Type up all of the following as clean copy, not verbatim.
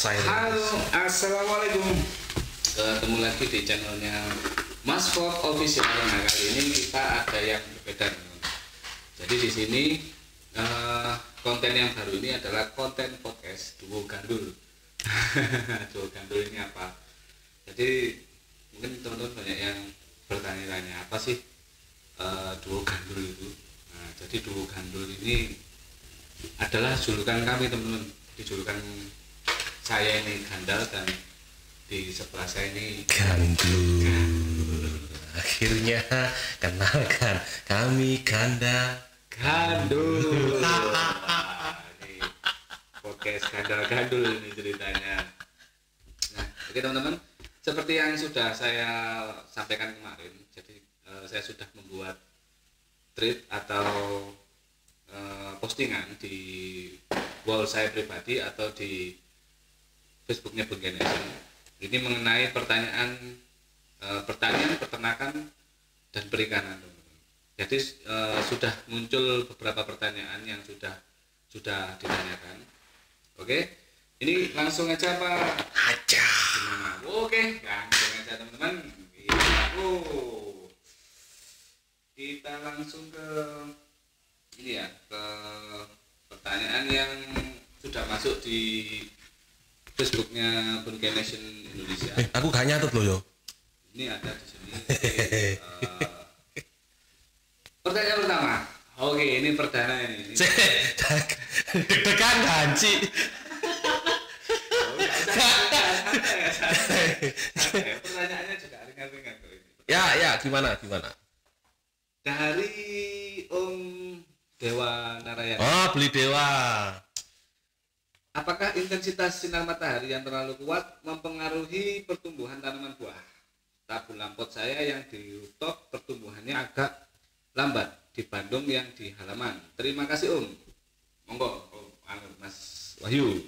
Halo, assalamualaikum. Ketemu lagi di channelnya Mas Ford Official. Nah, kali ini kita ada yang berbeda. Jadi di sini konten yang baru ini adalah konten podcast Duo Gandul. Duo Gandul ini apa? Jadi mungkin teman-teman banyak yang bertanya-tanya apa sih Duo Gandul itu. Nah, jadi Duo Gandul ini adalah julukan kami teman-teman. Dijulukan saya ini Gandal dan di sebelah saya ini Gandul. Akhirnya kenalkan, kami Ganda Gandul. Ini podcast Gandal Gandul ini ceritanya. Nah, oke teman-teman, seperti yang sudah saya sampaikan kemarin, jadi saya sudah membuat thread atau postingan di wall saya pribadi atau di Facebooknya Bengkenation. Ini mengenai pertanyaan peternakan dan perikanan. Jadi sudah muncul beberapa pertanyaan yang sudah ditanyakan. Oke, ini langsung aja Pak. aja. Gimana? Oke, langsung aja teman-teman. Kita langsung ke ini ya, ke pertanyaan yang sudah masuk di Facebooknya Bengkenation Indonesia. Aku gak nyatet loh yo. Ini ada di sini. Pertanyaan pertama. Oke, ini perdana ini. Deg-degan ganci. Pertanyaannya juga ringan-ringan kok ini. Ya, gimana? Dari Om Dewa Narayana. Oh, beli dewa. Apakah intensitas sinar matahari yang terlalu kuat mempengaruhi pertumbuhan tanaman buah? Tabung lampot saya yang di rooftop pertumbuhannya agak lambat dibanding yang di halaman. Terima kasih Om. Monggo, Mas Wahyu.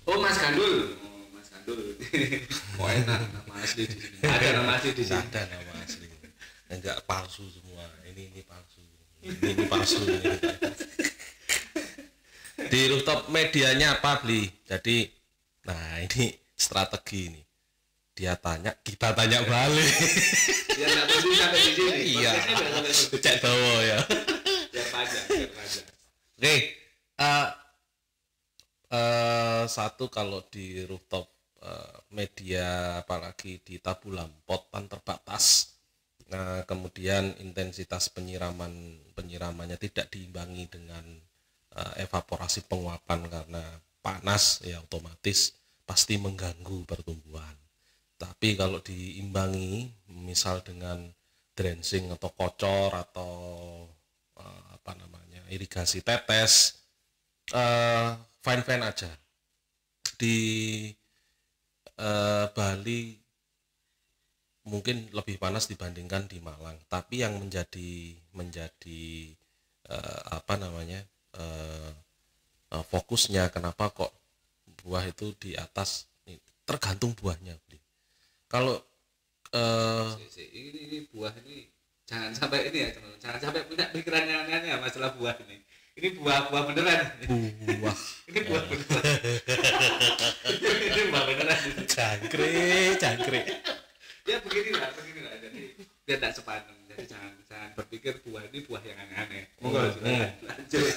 Oh Mas Gandul. Oh Mas Gandul. Kok enak nama asli di sini. Ada nama asli di sini. Ada nama asli. Enggak palsu semua. Ini palsu. Ini palsu. Di rooftop medianya apa beli? Jadi, nah ini strategi ini. Dia tanya, kita tanya balik. Ya nggak perlu sampai di sini. Iya. Cek bawa ya. Biar panjang. Oke. Satu kalau di rooftop media apalagi di tabu lampot kan terbatas. Nah, kemudian intensitas penyiramannya tidak diimbangi dengan evaporasi penguapan karena panas, ya otomatis pasti mengganggu pertumbuhan. Tapi kalau diimbangi misal dengan drenching atau kocor atau irigasi tetes, fine aja. Di Bali mungkin lebih panas dibandingkan di Malang, tapi yang menjadi fokusnya kenapa kok buah itu di atas, tergantung buahnya. Kalau ini buah ini jangan sampai ini ya teman-teman, jangan sampai punya pikiran yang aneh masalah buah ini. Ini buah beneran. Buah. Ini buah beneran. Ini buah beneran. Jangkrik. Ya beginilah. Jadi biar tak sepadan. Jadi jangan berpikir buah ini buah yang aneh-aneh. Lanjut.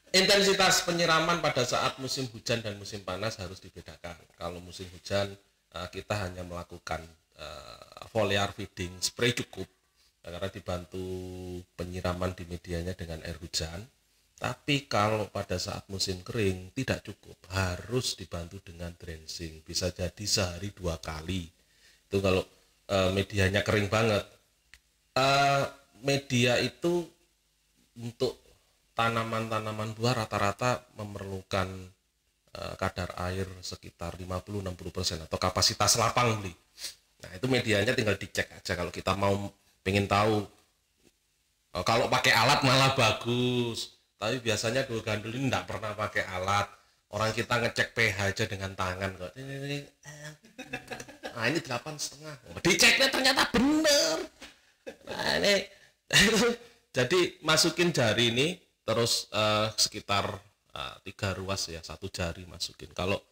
Intensitas penyiraman pada saat musim hujan dan musim panas harus dibedakan. Kalau musim hujan kita hanya melakukan foliar feeding, spray cukup karena dibantu penyiraman di medianya dengan air hujan. Tapi kalau pada saat musim kering tidak cukup, harus dibantu dengan drenching. Bisa jadi sehari 2 kali. Itu kalau medianya kering banget. Media itu untuk tanaman-tanaman buah rata-rata memerlukan kadar air sekitar 50-60% atau kapasitas lapang beli. Nah itu medianya tinggal dicek aja. Kalau kita mau pengen tahu, kalau pakai alat malah bagus, tapi biasanya Duo Gandul ini enggak pernah pakai alat. Orang kita ngecek pH aja dengan tangan kok. Nah ini 8,5. Diceknya ternyata bener. Nah ini jadi masukin jari ini terus sekitar 3 ruas ya, 1 jari masukin. Kalau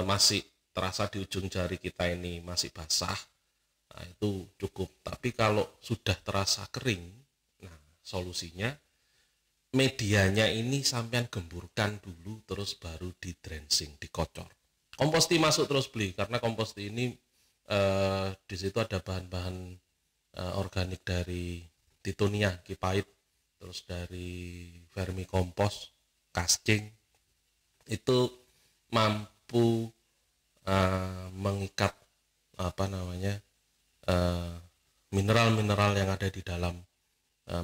masih terasa di ujung jari kita ini masih basah, nah itu cukup. Tapi kalau sudah terasa kering, nah solusinya medianya ini sampean gemburkan dulu, terus baru di drenching, dikocor. Komposti masuk terus beli, karena komposti ini di situ ada bahan-bahan organik dari Titonia, Kipait, terus dari vermikompos, kascing, itu mampu mengikat mineral-mineral yang ada di dalam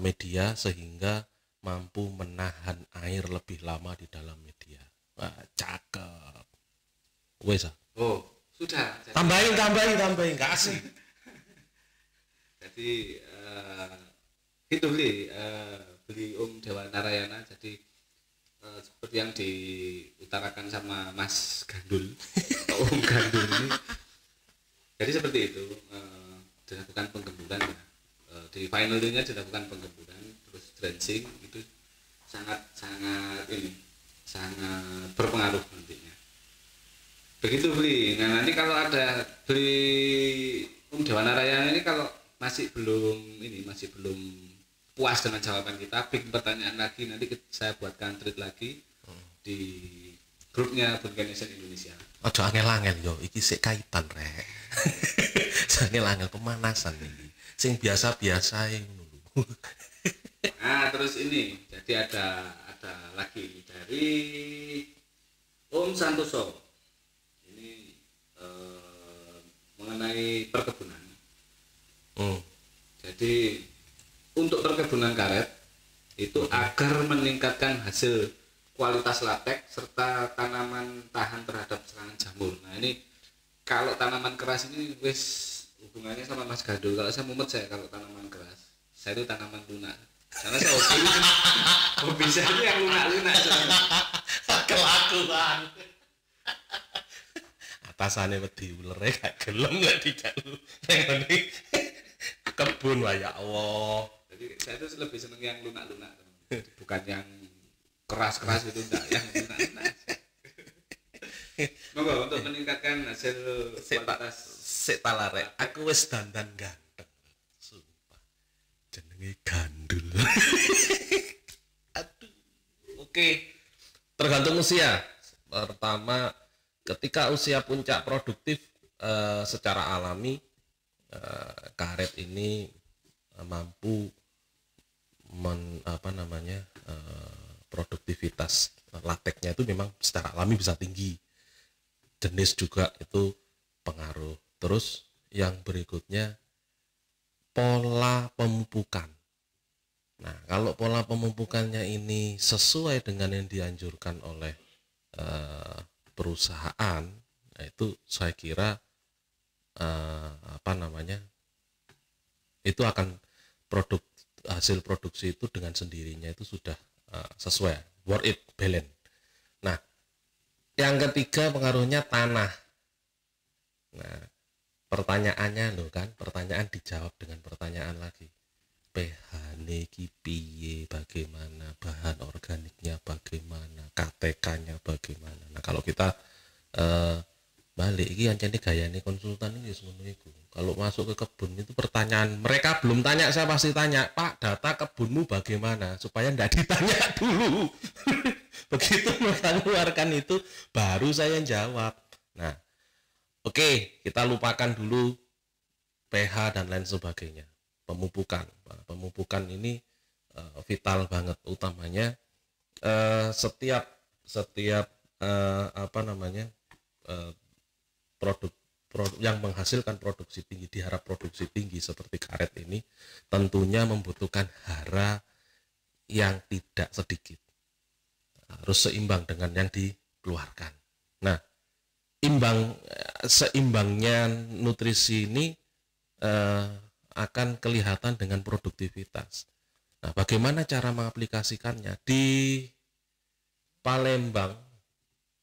media, sehingga mampu menahan air lebih lama di dalam media. Wah, cakep. Wes. Oh, sudah. Tambahin, kasih. Jadi itu beli Dewa Narayana. Jadi seperti yang diutarakan sama Mas Gandul, Gandul ini. Jadi seperti itu, dilakukan penggemburan ya. Di finalnya dilakukan penggemburan, terus drenching, itu sangat berpengaruh nantinya. Begitu beli. Nah nanti kalau ada beli Dewa Narayana ini, kalau masih belum puas dengan jawaban kita, bikin pertanyaan lagi, nanti saya buatkan thread lagi di grupnya Bunkenation Indonesia. Ojo angel-angel yo, iki sik kaitan rek. Angel-angel pemanasan iki. Sing biasa-biasa ngono. Nah, terus ini, jadi ada lagi dari Om Santoso. Ini mengenai perkebunan. Jadi untuk perkebunan karet itu agar meningkatkan hasil kualitas latek serta tanaman tahan terhadap serangan jamur. Nah ini kalau tanaman keras ini wis hubungannya sama Mas Gandul. Kalau saya mumet, saya kalau tanaman keras, saya itu tanaman lunak. Karena saya hobi saya itu yang lunak-lunak. Kelakuan. Atasannya wedi ulere gak gelem gak dijalu. Yang penting kebun wae ya Allah. Jadi saya itu lebih seneng yang lunak-lunak, bukan yang keras-keras itu, enggak, yang lunak-lunak. Monggo untuk meningkatkan hasil kualitas. Sik talare, aku wis dandan ganteng. Sumpah. Jenenge Gandul. Aduh. Oke. Tergantung usia. Pertama, ketika usia puncak produktif secara alami, karet ini mampu produktivitas lateknya itu memang secara alami bisa tinggi. Jenis juga itu pengaruh. Terus yang berikutnya, pola pemupukan. Nah, kalau pola pemupukannya ini sesuai dengan yang dianjurkan oleh perusahaan, nah itu saya kira itu akan hasil produksi itu dengan sendirinya itu sudah sesuai, worth it, balance. Nah, yang ketiga pengaruhnya tanah. Nah, pertanyaannya pertanyaan dijawab dengan pertanyaan lagi. pH-nya piye, bagaimana, bahan organiknya bagaimana, KTK-nya bagaimana. Nah, kalau kita balik iki ancene gayane konsultan iki ngono iku. Kalau masuk ke kebun itu pertanyaan, mereka belum tanya, saya pasti tanya, Pak, data kebunmu bagaimana, supaya enggak ditanya dulu. Begitu mereka keluarkan itu baru saya jawab. Nah, oke, kita lupakan dulu pH dan lain sebagainya. Pemupukan ini vital banget, utamanya setiap produk yang menghasilkan produksi tinggi, diharap produksi tinggi seperti karet ini tentunya membutuhkan hara yang tidak sedikit, harus seimbang dengan yang dikeluarkan. Nah, seimbangnya nutrisi ini akan kelihatan dengan produktivitas. Nah, bagaimana cara mengaplikasikannya? Di Palembang,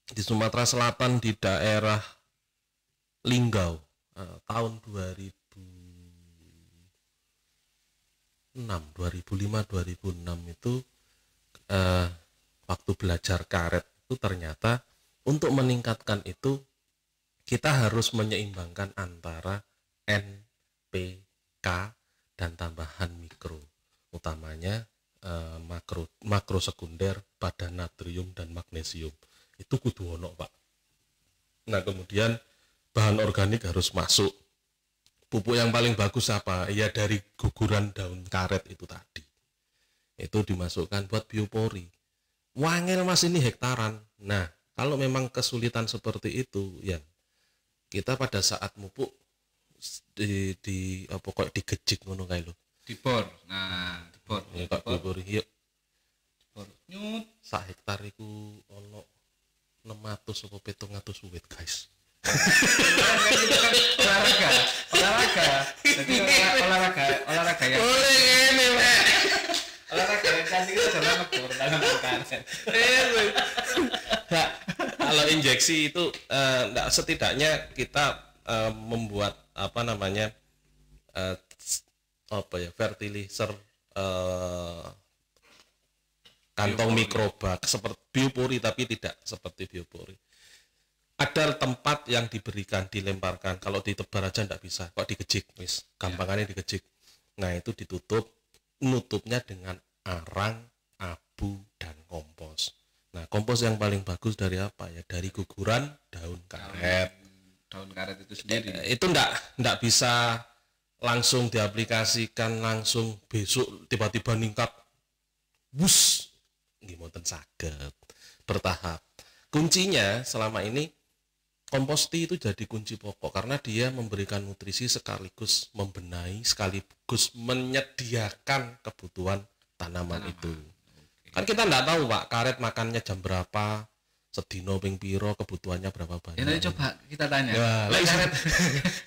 di Sumatera Selatan, di daerah Linggau, tahun 2005-2006 itu waktu belajar karet itu ternyata untuk meningkatkan itu kita harus menyeimbangkan antara N, P, K dan tambahan mikro, utamanya makro sekunder pada natrium dan magnesium. Itu kudu ono, Pak. Nah, kemudian bahan organik harus masuk. Pupuk yang paling bagus apa? Ya dari guguran daun karet itu tadi. Itu dimasukkan buat biopori. Wangel Mas, ini hektaran. Nah, kalau memang kesulitan seperti itu, ya kita pada saat mupuk di apa kok digejik ngono kae lho. Dibor. Nah, dibor. Ya kok biopori yuk. Dibor. Nyut. Sak hektar iku ono 600 apa 700 wit, guys. Olahraga. Jadi olahraga ya. Boleh ngene, Pak. Olahraga yang cantik itu adalah ngebor dalam karet. Nah, kalau injeksi itu setidaknya kita membuat apa namanya fertilizer kantong mikroba seperti biopori, tapi tidak seperti biopori. Ada tempat yang diberikan, dilemparkan. Kalau ditebar aja enggak bisa, kok digejik, wis gampangannya digejik. Nah, itu ditutup, nutupnya dengan arang, abu, dan kompos. Nah, kompos yang paling bagus dari apa ya? Dari guguran daun karet. Daun karet itu sendiri. Itu enggak bisa langsung diaplikasikan langsung besok tiba-tiba ningkat. Bus, nggih mboten saged. Bertahap. Kuncinya selama ini komposti itu jadi kunci pokok karena dia memberikan nutrisi sekaligus membenahi, sekaligus menyediakan kebutuhan tanaman itu. Kan kita enggak tahu, Pak, karet makannya jam berapa, sedino ping piro, kebutuhannya berapa banyak. Nanti coba kita tanya. Ya, karet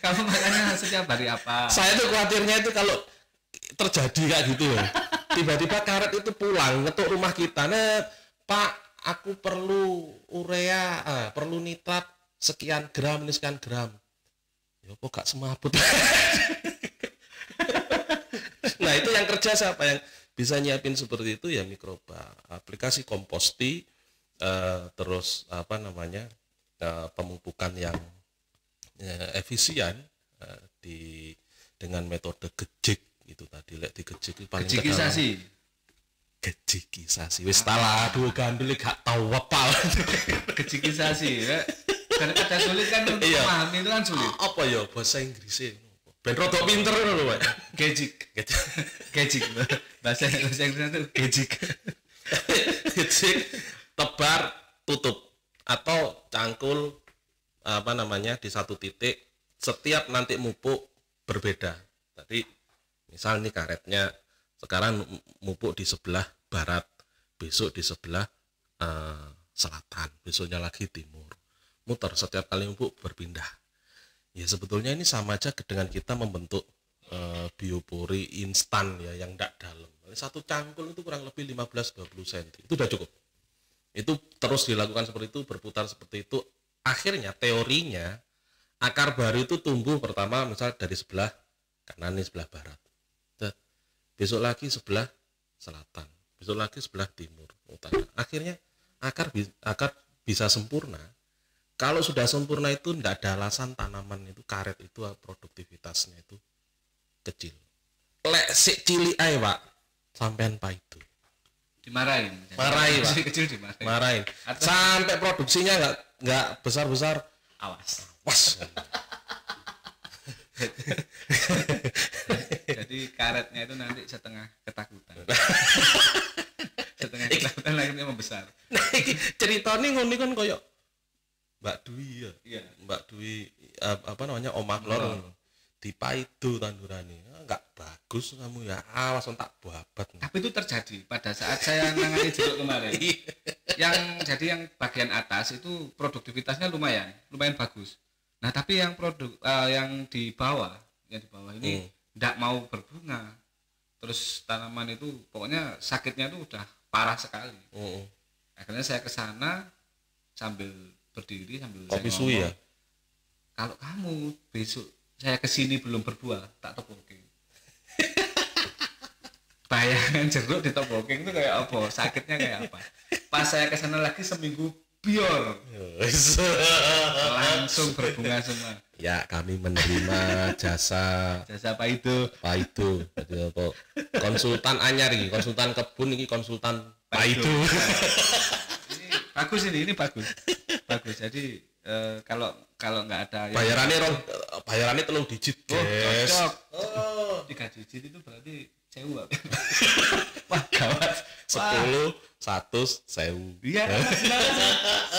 kamu makannya setiap hari apa? Saya tuh khawatirnya itu kalau terjadi kayak gitu loh. Tiba-tiba karet itu pulang ngetuk rumah kita. Nah, Pak, aku perlu urea, perlu nitrat sekian gram, ini sekian gram. Ya kok gak semaput. Nah, itu yang kerja siapa? Yang bisa nyiapin seperti itu ya mikroba. Aplikasi komposti, terus apa namanya, pemupukan yang efisien dengan metode gejik itu tadi. Lek digejik paling gejikisasi. Wis talah aduh gandul gak tau apa. Gejikisasi ya. Karena kata sulit kan untuk memahami itu kan sulit. Apa ya bahasa Inggrisnya? Ben rodok pinter ngono lho, Pak. Gejik. Bahasa Inggrisnya itu gejik. Gejik, tebar, tutup atau cangkul apa namanya di satu titik, setiap nanti mupuk berbeda. Tadi misal nih karetnya sekarang mupuk di sebelah barat, besok di sebelah selatan, besoknya lagi timur. Muter setiap kali mupuk berpindah. Ya sebetulnya ini sama aja dengan kita membentuk biopori instan ya yang tidak dalam. Satu cangkul itu kurang lebih 15-20 cm. Itu sudah cukup. Itu terus dilakukan seperti itu, berputar seperti itu. Akhirnya teorinya akar baru itu tumbuh pertama misal dari sebelah kanan ini sebelah barat. Besok lagi sebelah selatan. Besok lagi sebelah timur, utara. Akhirnya akar bisa sempurna. Kalau sudah sempurna itu tidak ada alasan tanaman itu karet itu produktivitasnya itu kecil. Lek sik cilik ae, Pak. Sampean Pak itu. Dimarahin. Marahin, Pak. Kecil dimarahin. Marahin. Sampai produksinya enggak besar-besar. Awas. Jadi karetnya itu nanti setengah ketakutan. Setengah ketakutan akhirnya membesar. Nah, ceritanya ngono kan koyo Mbak Dwi ya. Iya. Mbak Dwi apa namanya omah lor dipaido tandurane. Enggak bagus kamu ya. Awas tak babat. Tapi itu terjadi pada saat saya nangani jeruk kemarin. yang bagian atas itu produktivitasnya lumayan bagus. Nah, tapi yang yang di bawah ini enggak mau berbunga. Terus tanaman itu pokoknya sakitnya itu udah parah sekali. Akhirnya saya ke sana sambil berdiri sambil kopi suwi ya. Kalau kamu besok saya kesini belum berbuah, tak topoke. bayangan jeruk di topoking itu kayak apa? Sakitnya kayak apa? Pas saya ke sana lagi seminggu bior. Langsung berbunga semua. Ya, kami menerima jasa apa itu? Pak itu. Jadi apa? Konsultan anyar iki, konsultan kebun iki konsultan Pak itu. Ini bagus. Bagus. Jadi kalau nggak ada bayarannya 3 digit, guys. Cocok. 3 digit itu berarti sewu. Wah, gawat. 10 100 1000. Iya,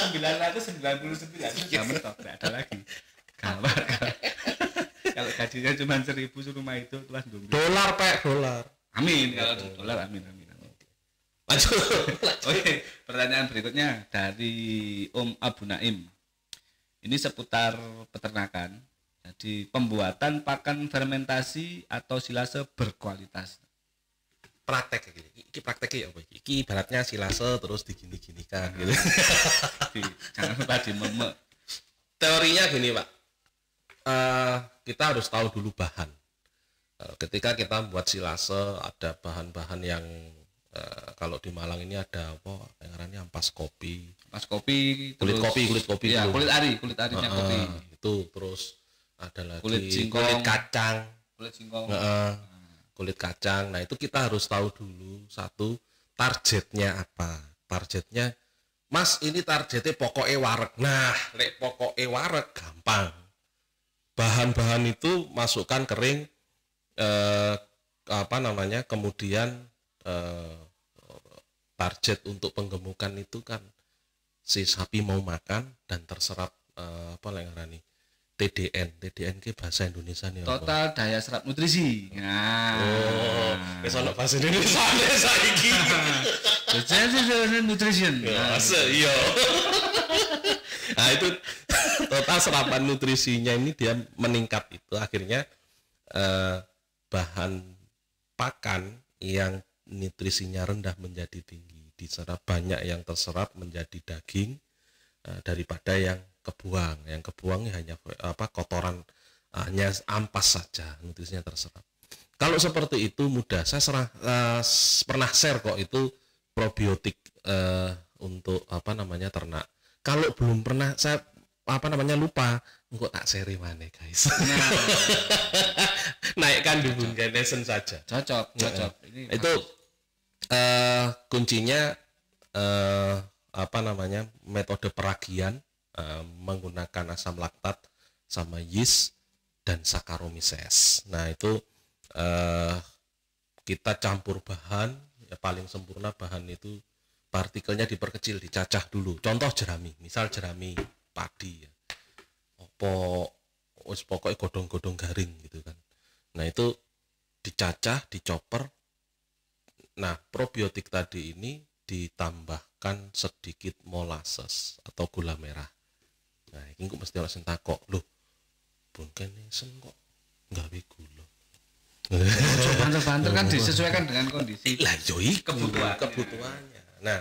999 sudah mentok, enggak ada lagi. Gawat. Kalau gajinya cuma 1000 suruh mah itu kelas dolar. Amin, kalau dolar amin. Lanjut. Oke, pertanyaan berikutnya dari Om Abu Naim. Ini seputar peternakan. Jadi pembuatan pakan fermentasi atau silase berkualitas. Praktek iki prakteknya apa iki? Iki ibaratnya silase terus digini-ginikan gitu. Jangan lupa dimemek. Teorinya gini, Pak. Kita harus tahu dulu bahan. Ketika kita buat silase ada bahan-bahan yang kalau di Malang ini ada apa? Yang namanya ampas kopi, kulit kopi. Ya, kulit arinya kopi. Itu terus ada lagi kulit kacang. Kulit kacang. Nah, itu kita harus tahu dulu satu targetnya apa. Targetnya, Mas, ini targetnya pokoknya wareg. Nah, lek pokoknya wareg gampang. Bahan-bahan itu masukkan kering kemudian target untuk penggemukan itu kan si sapi mau makan dan terserap TDN ke bahasa Indonesia nih total apa? Daya serap nutrisi. Nah. Ono bahasa Indonesia saiki. Nutrition. Iya. Nah, itu total serapan nutrisinya ini dia meningkat, itu akhirnya bahan pakan yang nutrisinya rendah menjadi tinggi, diserap banyak yang terserap menjadi daging daripada yang kebuang. Yang kebuang hanya kotoran, hanya ampas saja, nutrisinya terserap. Kalau seperti itu mudah. Saya pernah share kok itu probiotik untuk ternak. Kalau belum pernah, saya lupa, engkau tak share mana guys. Naikkan dulu Ganeshen saja. Cocok. Ini itu kuncinya metode peragian menggunakan asam laktat sama yeast dan Saccharomyces. Nah, itu kita campur bahan, ya paling sempurna bahan itu partikelnya diperkecil, dicacah dulu. Contoh jerami, misal jerami padi ya. Pokoknya godong-godong garing gitu kan. Nah, itu dicacah, dicoper. Nah, probiotik tadi ini ditambahkan sedikit molasses atau gula merah. Nah, ini kok mesti orang takok, loh, Bun Ganeshen kok nggawe gula. Banter kan disesuaikan dengan kondisi. Lah yo iku kebutuhannya. Nah,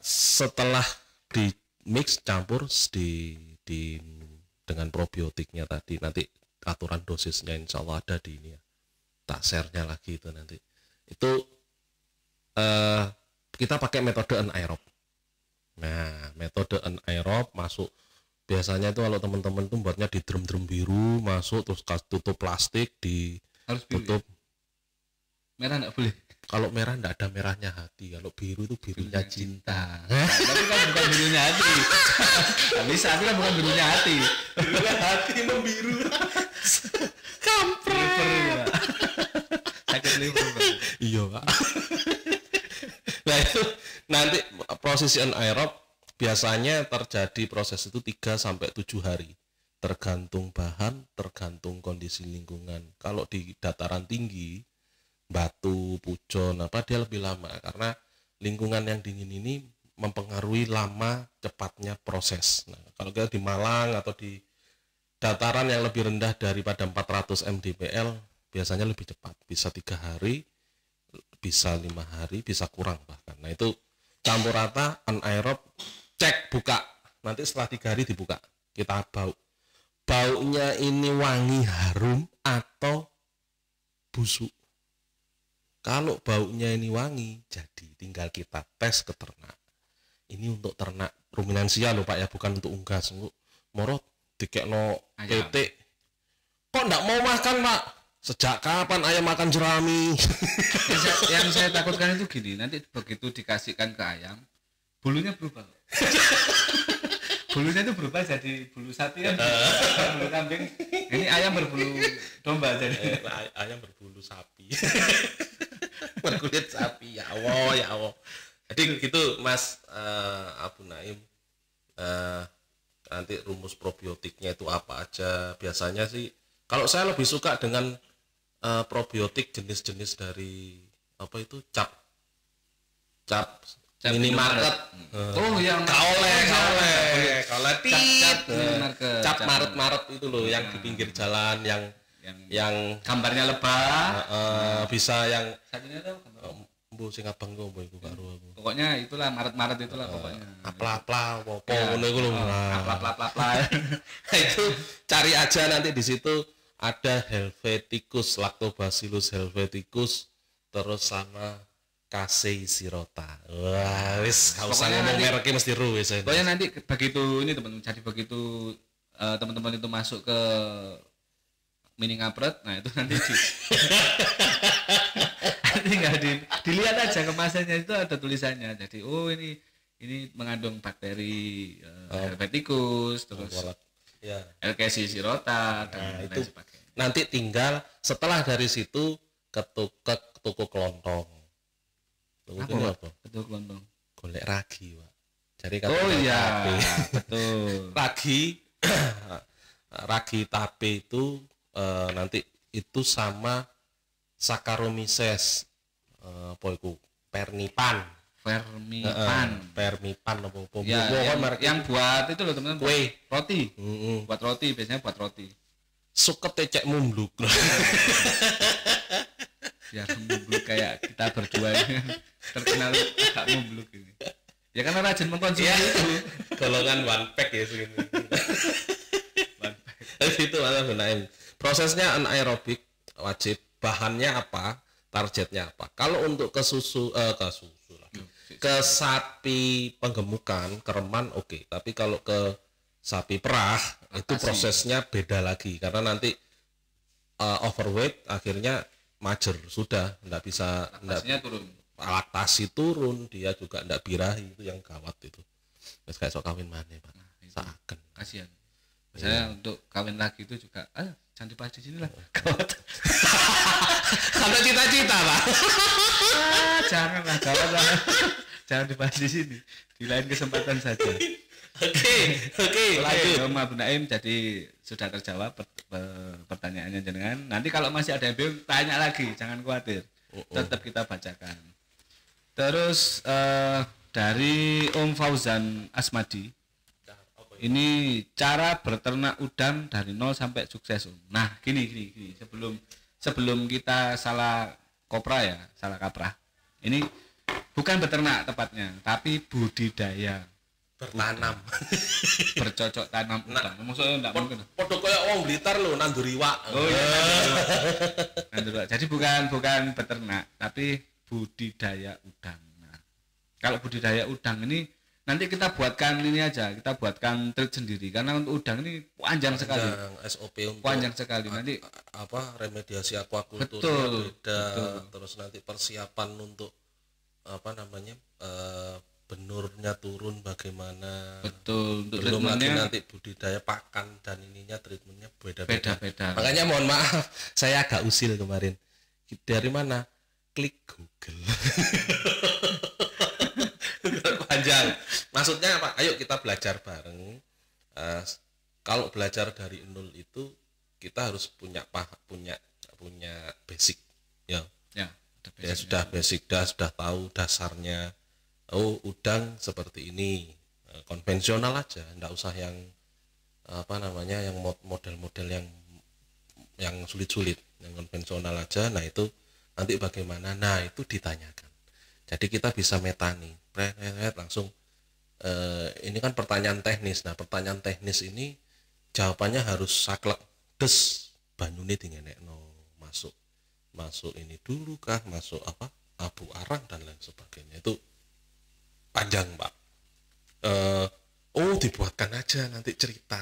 setelah di mix campur dengan probiotiknya tadi, nanti aturan dosisnya insya Allah ada di ini ya. Tak share-nya lagi itu nanti. Itu kita pakai metode anaerob. Nah, metode anaerob masuk biasanya itu kalau teman-teman tuh buatnya di drum biru, masuk terus tutup plastik, harus tutup merah enggak boleh. Kalau merah enggak ada merahnya hati, kalau biru itu birunya cinta. Tapi kan bukan birunya hati. Bisa, tapi kan bukan birunya hati. Birunya hati membiru. Kampret. Sakit liver. Iya, Pak. Nah, itu nanti proses anaerob biasanya terjadi proses itu 3-7 hari. Tergantung bahan, tergantung kondisi lingkungan. Kalau di dataran tinggi, batu, pujon, dia lebih lama karena lingkungan yang dingin ini mempengaruhi lama cepatnya proses. Nah, kalau kita di Malang atau di dataran yang lebih rendah daripada 400 mdpl biasanya lebih cepat, bisa 3 hari, bisa 5 hari, bisa kurang bahkan. Nah, itu campur rata, anaerob, cek, buka. Nanti setelah 3 hari dibuka, kita baunya ini wangi, harum atau busuk. Kalau baunya ini wangi, jadi tinggal kita tes ke ternak. Ini untuk ternak ruminansia loh Pak ya, bukan untuk unggas. Moro dikekno PT. Kok enggak mau makan Pak? Sejak kapan ayam makan jerami? Yang saya takutkan itu gini, nanti begitu dikasihkan ke ayam, bulunya berubah. Bulunya itu berubah jadi bulu sapi kan, bulu kambing. Ini ayam berbulu domba jadi. Ayam berbulu sapi. Berkulit sapi, ya Allah, ya Allah. Jadi gitu Mas Abu Naim. Nanti rumus probiotiknya itu apa aja? Biasanya sih, kalau saya lebih suka dengan probiotik jenis-jenis dari apa itu cap minimarket. Oh yang kaole cap Maret itu loh, yang di pinggir jalan, yang gambarnya lebah. bisa yang Satunya tuh bu sing abang ku iku karo aku. pokoknya itulah Maret itulah pokoknya. Apla apa ngono iku lho. Apla. Itu cari aja nanti di situ ada Helveticus, Lactobacillus helveticus, terus sama Casei sirota. Wah, wis gak usah ngomong mereknya mesti ru wis. Pokoknya nanti begitu ini teman-teman, jadi begitu teman-teman itu masuk ke mini ngapret, nah itu nanti nanti nggak dilihat aja kemasannya, itu ada tulisannya. Jadi oh ini mengandung bakteri Helveticus, terus ya Casei sirota dan lain sebagainya. Nanti tinggal setelah dari situ ke toko kelontong. Apa? Betul kelontong. Golek ragi, Pak. Jadi oh iya, betul. Ragi tape itu nanti itu sama Saccharomyces apa iku? Permipan apa ya, yang buat itu loh teman-teman, kue roti. Buat roti, biasanya buat roti. Suket tecek mumbluk. Ya mumbluk kayak kita berdua ini terkenal agak mumbluk ini. Ya karena rajin mengkonsumsi itu. Golongan one pack ya segini. One pack. Itu malah gunain. Prosesnya anaerobik wajib. Bahannya apa? Targetnya apa? Kalau untuk ke susu lagi. Ke sapi penggemukan, kereman oke. Tapi kalau ke sapi perah itu prosesnya beda lagi, karena nanti overweight akhirnya mager, sudah enggak bisa, laktasi turun, dia juga enggak birahi, itu yang gawat itu. Wis kayak sok kawin maneh, Pak. Saken. Kasihan. Saya untuk kawin lagi itu juga jangan dibahas di sini lah. Gawat. Ada cita-cita, Pak. Janganlah, gawat lah. Jangan dibahas di sini. Di lain kesempatan saja. Oke, lanjut. Om Abu Naim, jadi sudah terjawab pertanyaannya jenengan. Nanti kalau masih ada yang bingung, tanya lagi, jangan khawatir. Tetap kita bacakan. Terus dari Om Fauzan Asmadi, ini cara berternak udang dari nol sampai sukses, Om. Nah, gini. Sebelum kita salah kaprah. Ini bukan beternak tepatnya, tapi budidaya. Bertanam. Bercocok tanam udang. Maksudnya enggak mungkin. Padha kaya wong Blitar lho, nandur iwak. Oh iya, nandur iwak. Jadi bukan beternak, tapi budidaya udang. Nah, kalau budidaya udang ini nanti kita buatkan ini aja, kita buatkan trik sendiri, karena untuk udang ini panjang sekali. SOP untuk panjang sekali. Nanti remediasi aquaculture beda, terus nanti persiapan untuk benurnya turun bagaimana. Betul. Untuk belum lagi nanti budidaya pakan dan ininya treatmentnya beda-beda. Makanya mohon maaf, saya agak usil kemarin. Dari mana? Klik Google. Panjang. Maksudnya apa? Ayo kita belajar bareng. Kalau belajar dari nol itu kita harus punya basic. Ya sudah basic, sudah tahu dasarnya. Oh, udang seperti ini, konvensional aja, enggak usah yang yang model-model yang sulit-sulit, yang konvensional aja. Nah itu nanti bagaimana? Nah itu ditanyakan. Jadi kita bisa metani, langsung. Ini kan pertanyaan teknis. Nah pertanyaan teknis ini jawabannya harus saklek des banyune dingenekno masuk. masuk ini dulu kah, masuk apa abu arang dan lain sebagainya, itu panjang Pak. Dibuatkan aja nanti cerita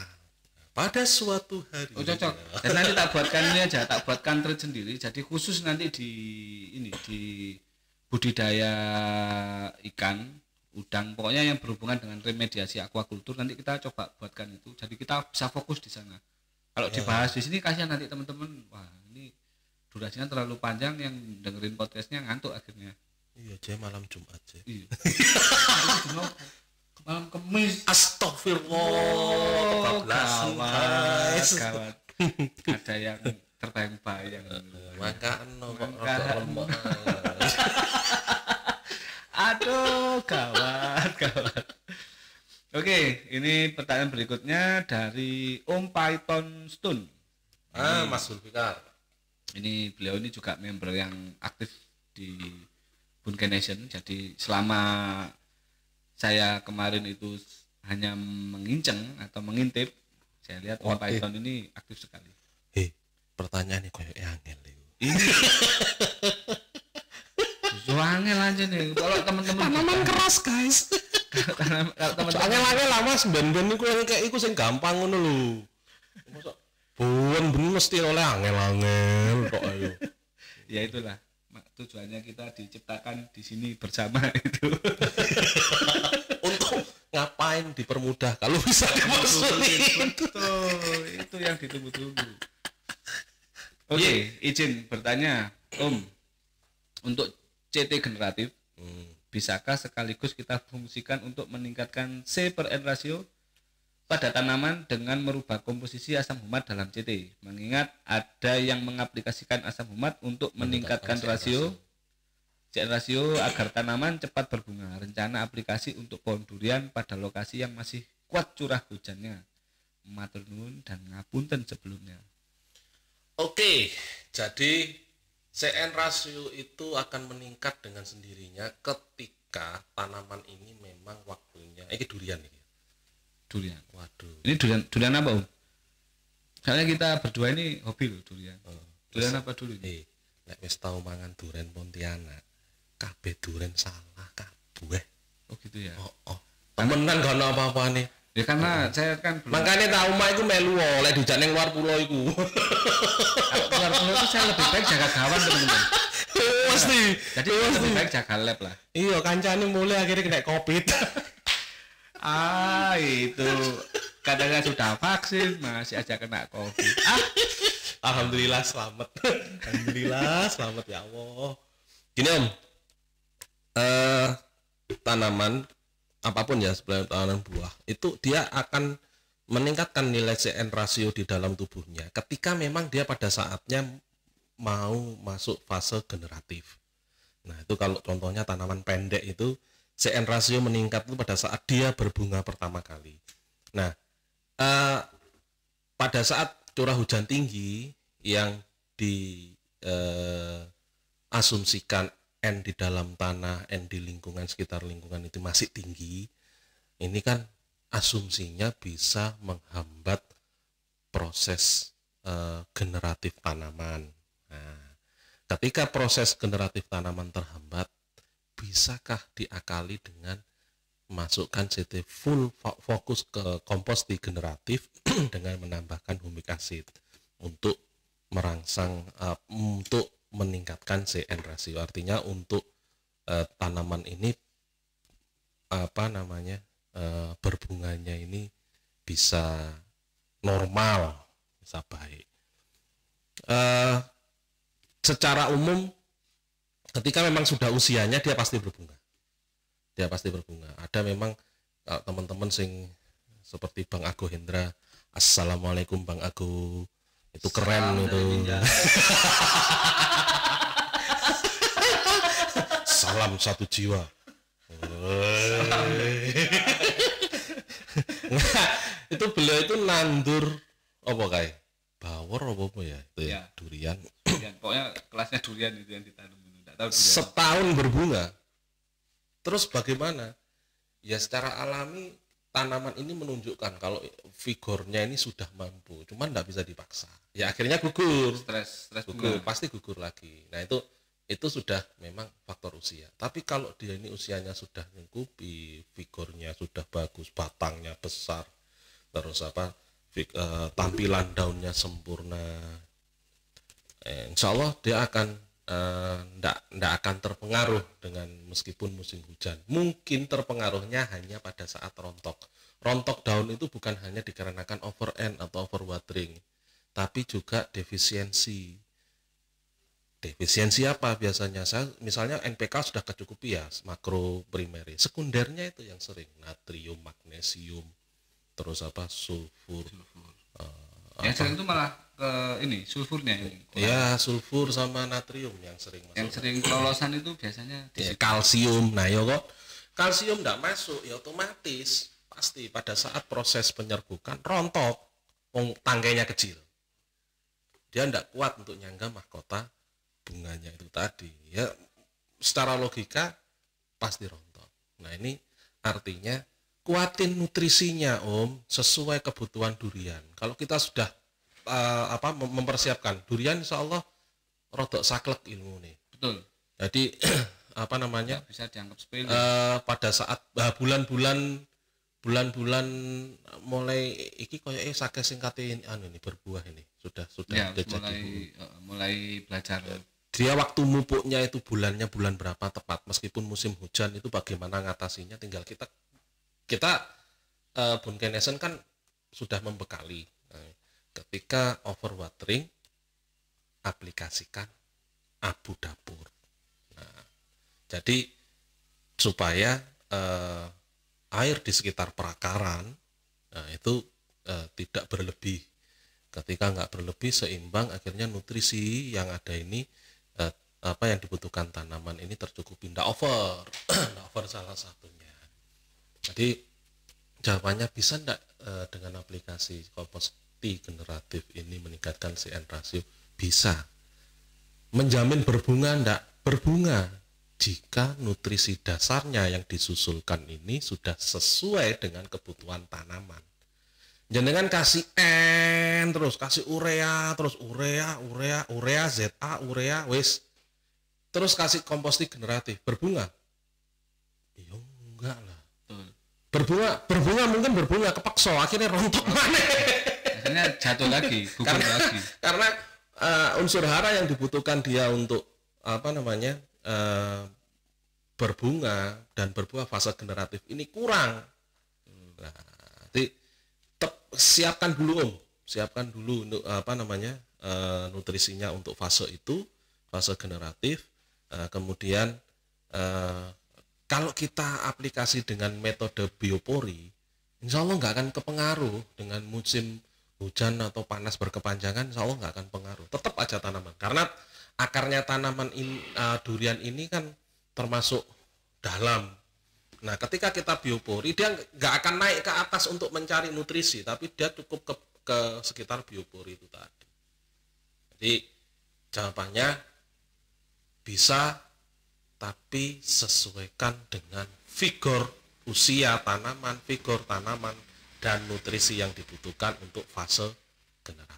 pada suatu hari. Cocok. Dan nanti tak buatkan ini aja, tak buatkan thread sendiri. Jadi khusus nanti di budidaya ikan, udang, pokoknya yang berhubungan dengan remediasi aquaculture, nanti kita coba buatkan itu. Jadi kita bisa fokus di sana. Kalau dibahas di sini kasihan nanti teman-teman, wah ini durasinya terlalu panjang, yang dengerin podcastnya ngantuk akhirnya. Iya, aja malam Jumat aja. Iya. Malam Kamis. Astagfirullah. Gawat. Ada yang terbayang-bayang. Makan lemak. Aduh, gawat. Oke, ini pertanyaan berikutnya dari Om Python Stone. Mas Zulfikar. Ini beliau ini juga member yang aktif di Bunke Nation. Jadi selama saya kemarin itu hanya menginceng atau mengintip, saya lihat Om Python ini aktif sekali. Pertanyaannya kayak angel itu. Angel aja nih. Kalau teman-teman tanaman keras guys. Kalau teman-teman angel lama ben niku yang kayak iku sing gampang ngono lho. Mosok bener mesti oleh angel kok ayo. Ya itulah tujuannya kita diciptakan di sini bersama itu. Untuk ngapain dipermudah kalau bisa dipersulit. Betul, itu yang ditunggu-tunggu. Oke, izin bertanya, Om. Untuk CT generatif, bisakah sekaligus kita fungsikan untuk meningkatkan C/N rasio pada tanaman dengan merubah komposisi asam humat dalam CT? Mengingat ada yang mengaplikasikan asam humat untuk meningkatkan rasio CN rasio agar tanaman cepat berbunga. Rencana aplikasi untuk pohon durian pada lokasi yang masih kuat curah hujannya. Matur nuwun dan ngapunten sebelumnya. Oke, jadi CN rasio itu akan meningkat dengan sendirinya ketika tanaman ini memang waktunya. Ini durian ini. Durian. Waduh. Ini durian apa, Om? Soalnya kita berdua ini hobi loh durian. Durian apa dulu ini? Nek wis tau mangan durian Pontianak, kabeh durian salah kabeh. Oh gitu ya. Temenan gak ono apa-apa nih. Ya karena saya kan belum. Makanya tak omah iku melu oleh dijak ning luar pulau iku. Luar pulau itu saya lebih baik jaga gawang teman-teman. Pasti. Jadi lebih baik jaga lab lah. Iya, kancane mulai akhirnya kena Covid. Itu kadang sudah vaksin masih aja kena Covid. Alhamdulillah selamat. Alhamdulillah selamat ya Allah. Gini Om. Tanaman apapun ya, sebenarnya tanaman buah itu dia akan meningkatkan nilai CN rasio di dalam tubuhnya ketika memang dia pada saatnya mau masuk fase generatif. Nah itu kalau contohnya tanaman pendek itu CN rasio meningkat itu pada saat dia berbunga pertama kali. Nah pada saat curah hujan tinggi yang diasumsikan N di dalam tanah, N di lingkungan sekitar lingkungan itu masih tinggi, ini kan asumsinya bisa menghambat proses generatif tanaman. Nah, ketika proses generatif tanaman terhambat, bisakah diakali dengan masukkan CT full fokus ke kompos degeneratif dengan menambahkan humic acid untuk merangsang untuk meningkatkan CN rasio, artinya untuk tanaman ini berbunganya ini bisa normal, bisa baik. Secara umum ketika memang sudah usianya dia pasti berbunga. Ada memang teman-teman sing seperti Bang Ago Hendra, assalamualaikum Bang Ago, itu keren itu. Salam satu jiwa. Itu beliau itu nandur apa kayak bawor apa ya itu ya, durian. Pokoknya kelasnya durian itu yang ditanam. Setahun berbunga. Terus bagaimana? Ya secara alami tanaman ini menunjukkan kalau vigornya ini sudah mampu, cuman nggak bisa dipaksa. Ya akhirnya gugur, Stres gugur, bunga. pasti gugur lagi. Nah itu sudah memang faktor usia. Tapi kalau dia ini usianya sudah mencukupi, vigornya sudah bagus, batangnya besar, terus tampilan daunnya sempurna, insya Allah dia akan ndak akan terpengaruh dengan meskipun musim hujan. Mungkin terpengaruhnya hanya pada saat rontok daun itu bukan hanya dikarenakan over N atau overwatering, tapi juga defisiensi apa biasanya. Misalnya NPK sudah kecukupi ya, makro primary, sekundernya itu yang sering natrium, magnesium, terus sulfur. Yang sering itu malah ke ini sulfurnya ini. Ya, sulfur sama natrium yang sering masuk. Yang sering kelolosan itu biasanya Ya, kalsium. Nah, ya kok kalsium enggak masuk, ya otomatis pasti pada saat proses penyerbukan rontok. Tangkainya kecil. Dia enggak kuat untuk nyangga mahkota bunganya itu tadi. Ya, secara logika pasti rontok. Nah, ini artinya kuatin nutrisinya sesuai kebutuhan durian. Kalau kita sudah mempersiapkan durian, insya Allah rodok saklek ilmu nih. betul. Jadi Nggak bisa dianggap sepele. pada saat bulan-bulan mulai iki koyo sakit singkate ini berbuah ini sudah Ya, jadi mulai belajar. dia waktu mupuknya itu bulan berapa tepat, meskipun musim hujan itu bagaimana ngatasinya, tinggal kita Bunkenesen kan sudah membekali. Ketika overwatering, aplikasikan abu dapur. Nah, jadi supaya air di sekitar perakaran itu tidak berlebih. Ketika nggak berlebih, seimbang, akhirnya nutrisi yang ada ini apa yang dibutuhkan tanaman ini tercukupi, nggak over nggak over salah satunya. Jadi jawabannya bisa enggak dengan aplikasi kompost generatif ini meningkatkan CN rasio? Bisa. Menjamin berbunga enggak? Berbunga jika nutrisi dasarnya yang disusulkan ini sudah sesuai dengan kebutuhan tanaman. Jangan kasih N terus, kasih urea terus, urea ZA, urea wis. Terus kasih kompost generatif, berbunga? Iya enggak lah. Berbunga mungkin berbunga kepeksa, akhirnya rontok mana, Akhirnya jatuh lagi, gugur lagi. karena unsur hara yang dibutuhkan dia untuk berbunga dan berbuah fase generatif ini kurang. Nah, jadi siapkan dulu untuk nutrisinya untuk fase itu, fase generatif. Kemudian kalau kita aplikasi dengan metode biopori, insya Allah nggak akan kepengaruh dengan musim hujan atau panas berkepanjangan, insya Allah nggak akan pengaruh. Tetap aja tanaman, karena akarnya tanaman durian ini kan termasuk dalam. Nah, ketika kita biopori, dia nggak akan naik ke atas untuk mencari nutrisi, tapi dia cukup ke sekitar biopori itu tadi. Jadi jawabannya bisa, tapi sesuaikan dengan vigor usia tanaman, vigor tanaman, dan nutrisi yang dibutuhkan untuk fase generatif.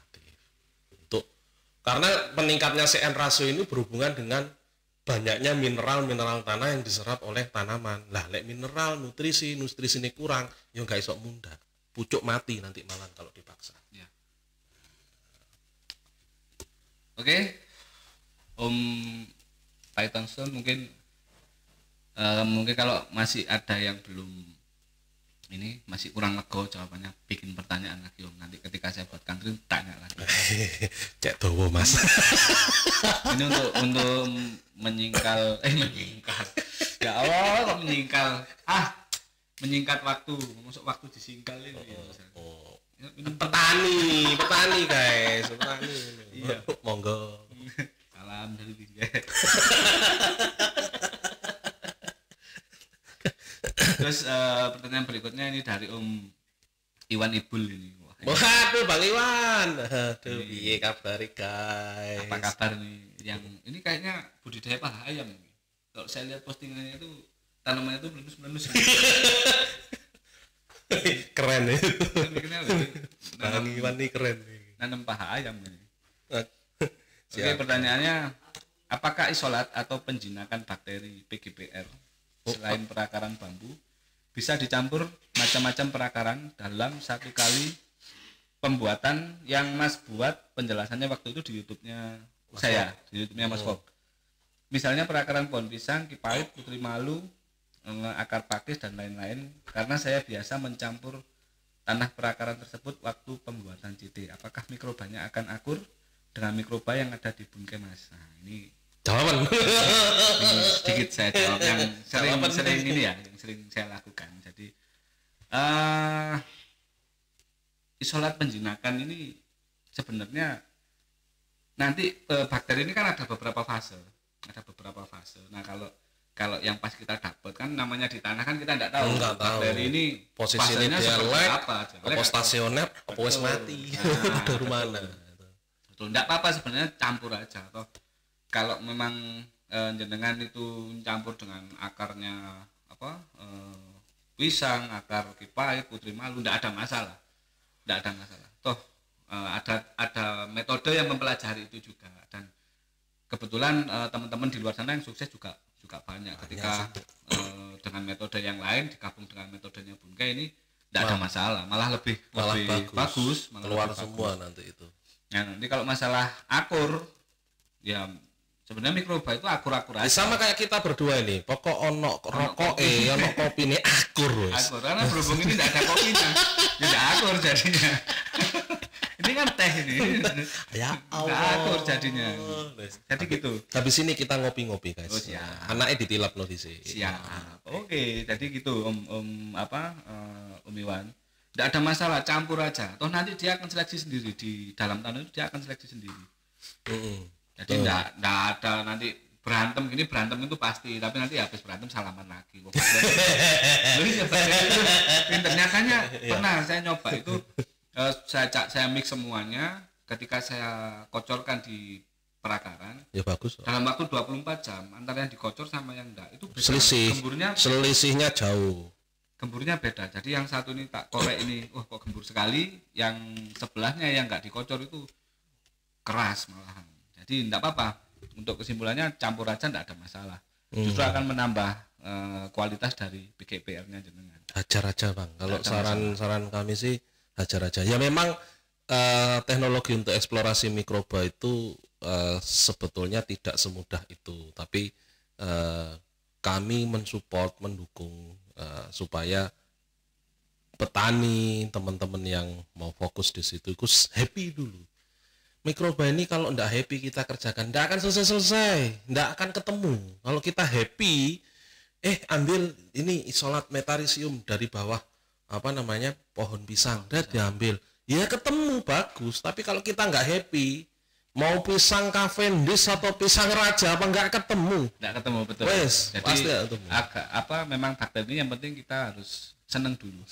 Karena meningkatnya CN rasio ini berhubungan dengan banyaknya mineral tanah yang diserap oleh tanaman. Lah, lek mineral, nutrisi ini kurang, ya nggak iso munda. Pucuk mati nanti malah kalau dipaksa. Ya. Oke, Om Pythonstone mungkin kalau masih ada yang belum ini masih kurang lego jawabannya, bikin pertanyaan lagi Om, nanti ketika saya buat country tanya lagi. Cek dowo Mas. Ini untuk menyingkal ya Allah kok menyingkat waktu, masuk waktu disingkal ini. Petani guys, petani. Iya. Monggo. Salam dari dia. Terus pertanyaan berikutnya ini dari Om Iwan Ibul ini. Waduh, Bang Iwan. Aduh, piye kabar guys? Apa kabar nih? Yang ini kayaknya budidaya paha ayam ini. Kalau saya lihat postingannya itu tanamannya itu meletus-meletus. Keren ya. Mikirnya lebih Wangi keren. nanam paha ayam ini. Nah, Oke, pertanyaannya, apakah isolat atau penjinakan bakteri PGPR selain perakaran bambu bisa dicampur macam-macam perakaran dalam satu kali pembuatan yang Mas buat penjelasannya waktu itu di YouTube-nya saya, di YouTube-nya Mas Fok. Misalnya perakaran pohon pisang, kipait, putri malu, akar pakis dan lain-lain, karena saya biasa mencampur tanah perakaran tersebut waktu pembuatan CT. Apakah mikrobanya akan akur dengan mikroba yang ada di bungkai Mas? Nah, ini jawaban. ini sedikit saya jawab yang sering ini ya, yang sering saya lakukan. Jadi isolat penjinakan ini sebenarnya nanti bakteri ini kan ada beberapa fase. Nah, kalau yang pas kita dapat kan namanya di tanah kan kita enggak tahu bakteri ini posisinya seperti dialek apa stasioner apa wis mati. Dari mana? Betul, enggak apa-apa sebenarnya, campur aja. Toh kalau memang jenengan itu campur dengan akarnya pisang, akar kipait, putri malu, enggak ada masalah. Toh ada metode yang mempelajari itu juga, dan kebetulan teman-teman di luar sana yang sukses juga banyak. Ketika dengan metode yang lain digabung dengan metodenya Bungkai ini tidak ada masalah, malah lebih bagus, keluar semua nanti itu. Nah, nanti kalau masalah akur, ya sebenarnya mikroba itu akur-akur aja. Sama kayak kita berdua ini, pokok ono rokok ono kopi ini akur wis. Akur, karena berhubung ini tidak ada kopinya, tidak akur jadinya. Ini kan teh ini. Ya Allah. Nggak akur jadinya. Jadi gitu. Habis ini kita ngopi-ngopi guys. Oh, siap. Anaknya ditilap loh di sini. Siap. Oke, jadi gitu Om Iwan. Tidak ada masalah, campur aja. Toh nanti dia akan seleksi sendiri di dalam tanah itu, dia akan seleksi sendiri. Jadi tidak ada nanti berantem itu pasti, tapi nanti habis berantem salaman lagi. Ternyata pernah saya nyoba itu, saya mix semuanya, ketika saya kocorkan di perakaran. Ya bagus. Dalam waktu 24 jam antara yang dikocor sama yang enggak itu beda. Selisihnya jauh. Gemburnya beda. Jadi yang satu ini tak korek ini, kok gembur sekali, yang sebelahnya yang enggak dikocor itu keras malahan. Jadi enggak apa-apa. Untuk kesimpulannya campur aja enggak ada masalah. Justru akan menambah kualitas dari PGPR-nya jenengan. Hajar aja Bang. Kalau saran kami sih hajar aja. Ya memang teknologi untuk eksplorasi mikroba itu sebetulnya tidak semudah itu, tapi kami mensupport, mendukung supaya petani, teman-teman yang mau fokus di situ itu happy dulu. Mikroba ini kalau enggak happy kita kerjakan, enggak akan selesai, enggak akan ketemu. Kalau kita happy, ambil ini isolat metarisium dari bawah pohon pisang, dan diambil, ya ketemu bagus. Tapi kalau kita enggak happy, mau pisang Cavendish atau pisang raja apa enggak ketemu, betul. Jadi pasti ketemu. Memang bakteri yang penting kita harus seneng dulu,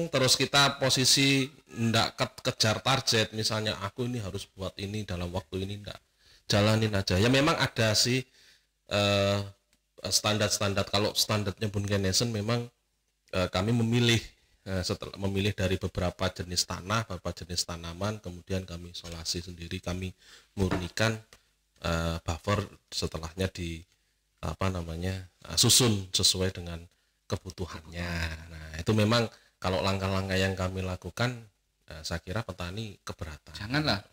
terus kita posisi ndak kejar target, misalnya aku ini harus buat ini dalam waktu ini, ndak, jalanin aja. Ya memang ada sih standar. Kalau standarnya Bungkai Nation memang kami memilih setelah memilih dari beberapa jenis tanah, beberapa jenis tanaman, kemudian kami isolasi sendiri, kami murnikan buffer, setelahnya di susun sesuai dengan kebutuhannya. Nah, itu memang kalau langkah-langkah yang kami lakukan, saya kira petani keberatan. Janganlah.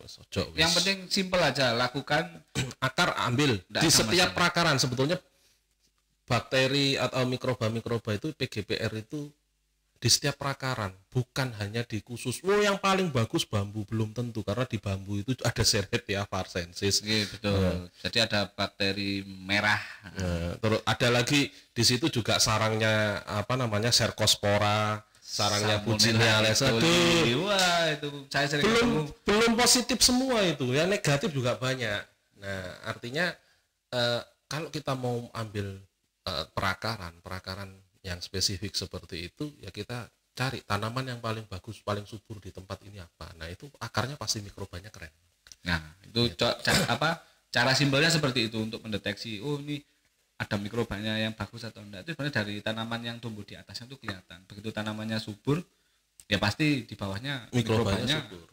Yang penting simpel aja, lakukan. Akar ambil di setiap perakaran. Sebetulnya bakteri atau mikroba itu PGPR itu di setiap perakaran, bukan hanya di khusus. Yang paling bagus bambu, belum tentu, karena di bambu itu ada Serratia varsensis. Betul. Jadi ada bakteri merah. Terus ada lagi di situ juga sarangnya Cercospora, sarangnya Buccinia lesa. Wah, itu saya sering belum positif semua itu, yang negatif juga banyak. Nah, artinya kalau kita mau ambil perakaran yang spesifik seperti itu, ya kita cari tanaman yang paling bagus, paling subur di tempat ini apa. Nah, itu akarnya pasti mikrobanya keren. Nah, itu cara simpelnya seperti itu untuk mendeteksi, ini ada mikrobanya yang bagus atau enggak. Itu sebenarnya dari tanaman yang tumbuh di atasnya itu kelihatan. Begitu tanamannya subur, ya pasti di bawahnya mikrobanya subur.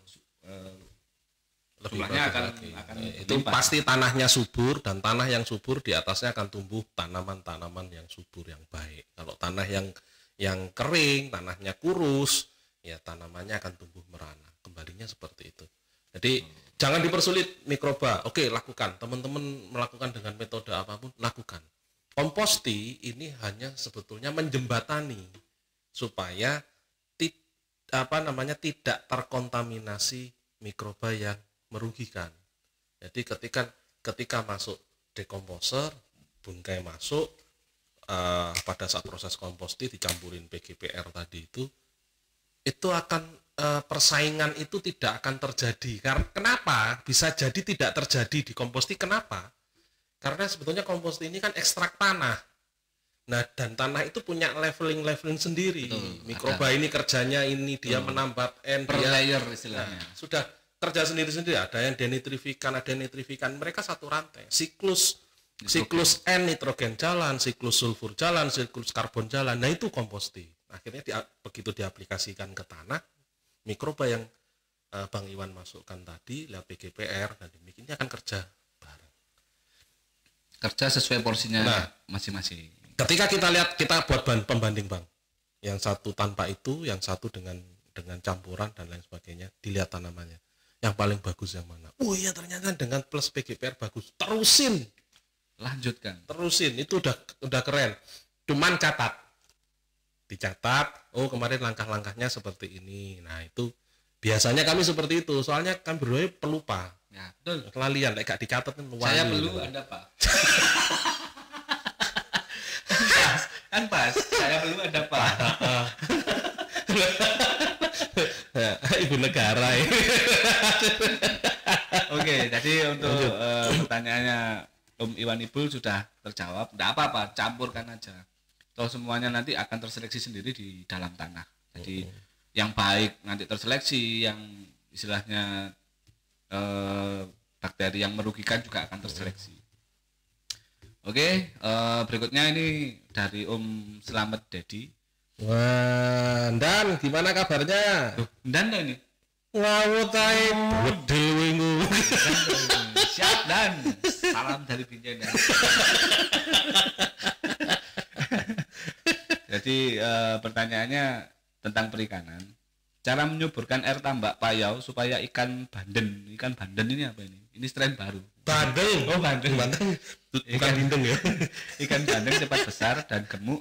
Lebih jumlahnya bagus akan itu berlimpah. pasti tanahnya subur, dan tanah yang subur di atasnya akan tumbuh tanaman-tanaman yang subur yang baik. Kalau tanah yang kering, tanahnya kurus, ya tanamannya akan tumbuh merana. Kembalinya seperti itu. Jadi jangan dipersulit mikroba. Oke, lakukan. Teman-teman melakukan dengan metode apapun, lakukan. Komposti ini hanya sebetulnya menjembatani supaya tidak terkontaminasi mikroba yang merugikan. Jadi ketika masuk dekomposer, bungkai masuk, pada saat proses komposti dicampurin PGPR tadi itu akan persaingan itu tidak akan terjadi. Kenapa? Bisa jadi tidak terjadi di komposti. Kenapa? Karena sebetulnya komposti ini kan ekstrak tanah. Nah, dan tanah itu punya leveling sendiri. Betul, mikroba ini kerjanya ini, dia menambah N, per dia layer istilahnya. sudah kerja sendiri-sendiri. Ada yang denitrifikan, mereka satu rantai. Siklus N nitrogen jalan, siklus sulfur jalan, siklus karbon jalan. Nah, itu komposti. Akhirnya begitu diaplikasikan ke tanah, mikroba yang Bang Iwan masukkan tadi lewat PGPR dan demikian ini akan kerja bareng. Kerja sesuai porsinya Nah, masing-masing. Ketika kita buat pembanding, Bang. Yang satu tanpa itu, yang satu dengan campuran dan lain sebagainya, dilihat tanamannya. Yang paling bagus yang mana? Oh iya, ternyata dengan plus PGPR bagus. Terusin, itu udah keren. Cuman dicatat, oh kemarin langkah-langkahnya seperti ini. Nah, itu biasanya kami seperti itu. Soalnya kami berdua pelupa. Ya, betul. Kelalian, gak dicatat kan. Saya perlu, Anda Pak. kan pas saya perlu ada Pak. Ibu negara ya. Oke, jadi untuk pertanyaannya Om Iwan Ibul sudah terjawab. Tidak apa-apa, campurkan aja. Toh semuanya nanti akan terseleksi sendiri di dalam tanah. Jadi yang baik nanti terseleksi, yang istilahnya bakteri yang merugikan juga akan terseleksi. Oke, berikutnya ini dari Om Slamet Dedi. Wah, Dan gimana kabarnya? Dan ini Ngawut ae bedel wingu. Siap Dan. Salam dari Binjai. Jadi pertanyaannya tentang perikanan. Cara menyuburkan air tambak payau supaya ikan banden ini apa ini? Ini strain baru. Bandeng. Oh, bandeng. Bukan bindeng ya. Ikan bandeng cepat besar dan gemuk,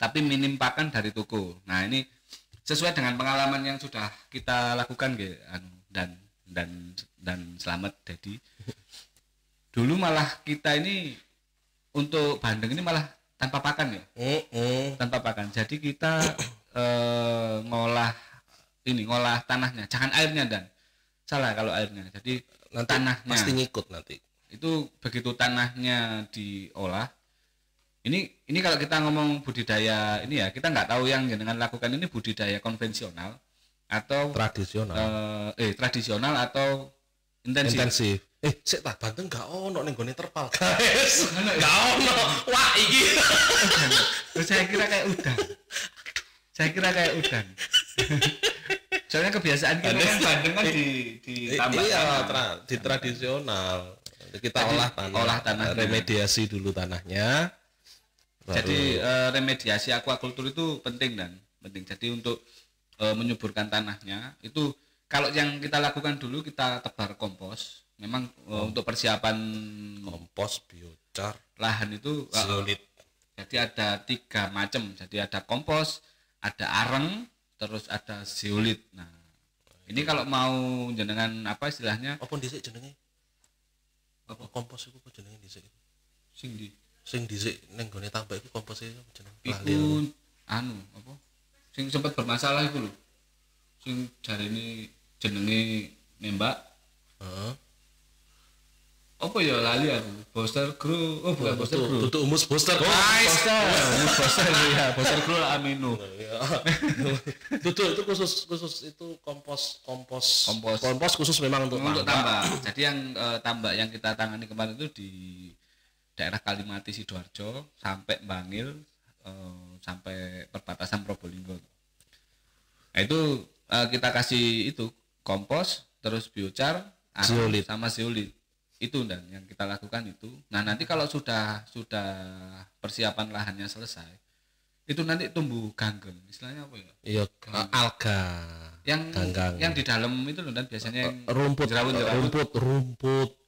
tapi minim pakan dari toko. Nah, ini sesuai dengan pengalaman yang sudah kita lakukan dan selamat. Jadi dulu malah kita ini untuk bandeng ini malah tanpa pakan ya. Tanpa pakan. Jadi kita ngolah tanahnya, jangan airnya Dan. Salah kalau airnya. Jadi Nanti tanahnya pasti ngikut nanti. itu begitu tanahnya diolah. Ini kalau kita ngomong budidaya ini ya, kita nggak tahu yang dengan lakukan ini budidaya konvensional atau tradisional atau intensif. Sik tak Banten gak ono ning gone terpal, guys. Gak ono. Wah, iki. Saya kira kayak udan. Soalnya kebiasaan kita kan bandeng kan ditambah. Iya, di tradisional. Kita olah tanah, remediasi dulu tanahnya. Jadi remediasi aquaculture itu penting. Jadi untuk menyuburkan tanahnya itu kalau yang kita lakukan dulu kita tebar kompos. Memang untuk persiapan kompos, biochar, lahan itu zeolit. Jadi ada 3 macam. Jadi ada kompos, ada areng, terus ada zeolit. Nah, ini kalau mau jenengan apa istilahnya? Apa dhisik jenenge? Apa kompos iku apa jenenge dhisik? Sing dhisik ning gone tambak iku kompos iku apa jenenge? Iku apa? Sing sempat bermasalah iku lho. Sing jarine jenenge nembak. Heeh. Apa ya lali aku? Booster Grow. Oh, bukan Booster Grow. Tutuk humus booster. Booster ya, Booster Grow amino. Itu khusus itu kompos khusus memang untuk tambak. Jadi yang tambak yang kita tangani kemarin itu di daerah Kalimati Sidoarjo sampai Bangil sampai perbatasan Probolinggo. Nah itu kita kasih itu kompos, terus biochar, Zeolit. sama zeolit. Itu dan yang kita lakukan itu. Nah nanti kalau sudah persiapan lahannya selesai, itu nanti tumbuh ganggeng. Istilahnya apa ya? Iya, alga. Ganggang. Yang di dalam itu loh dan biasanya yang rumput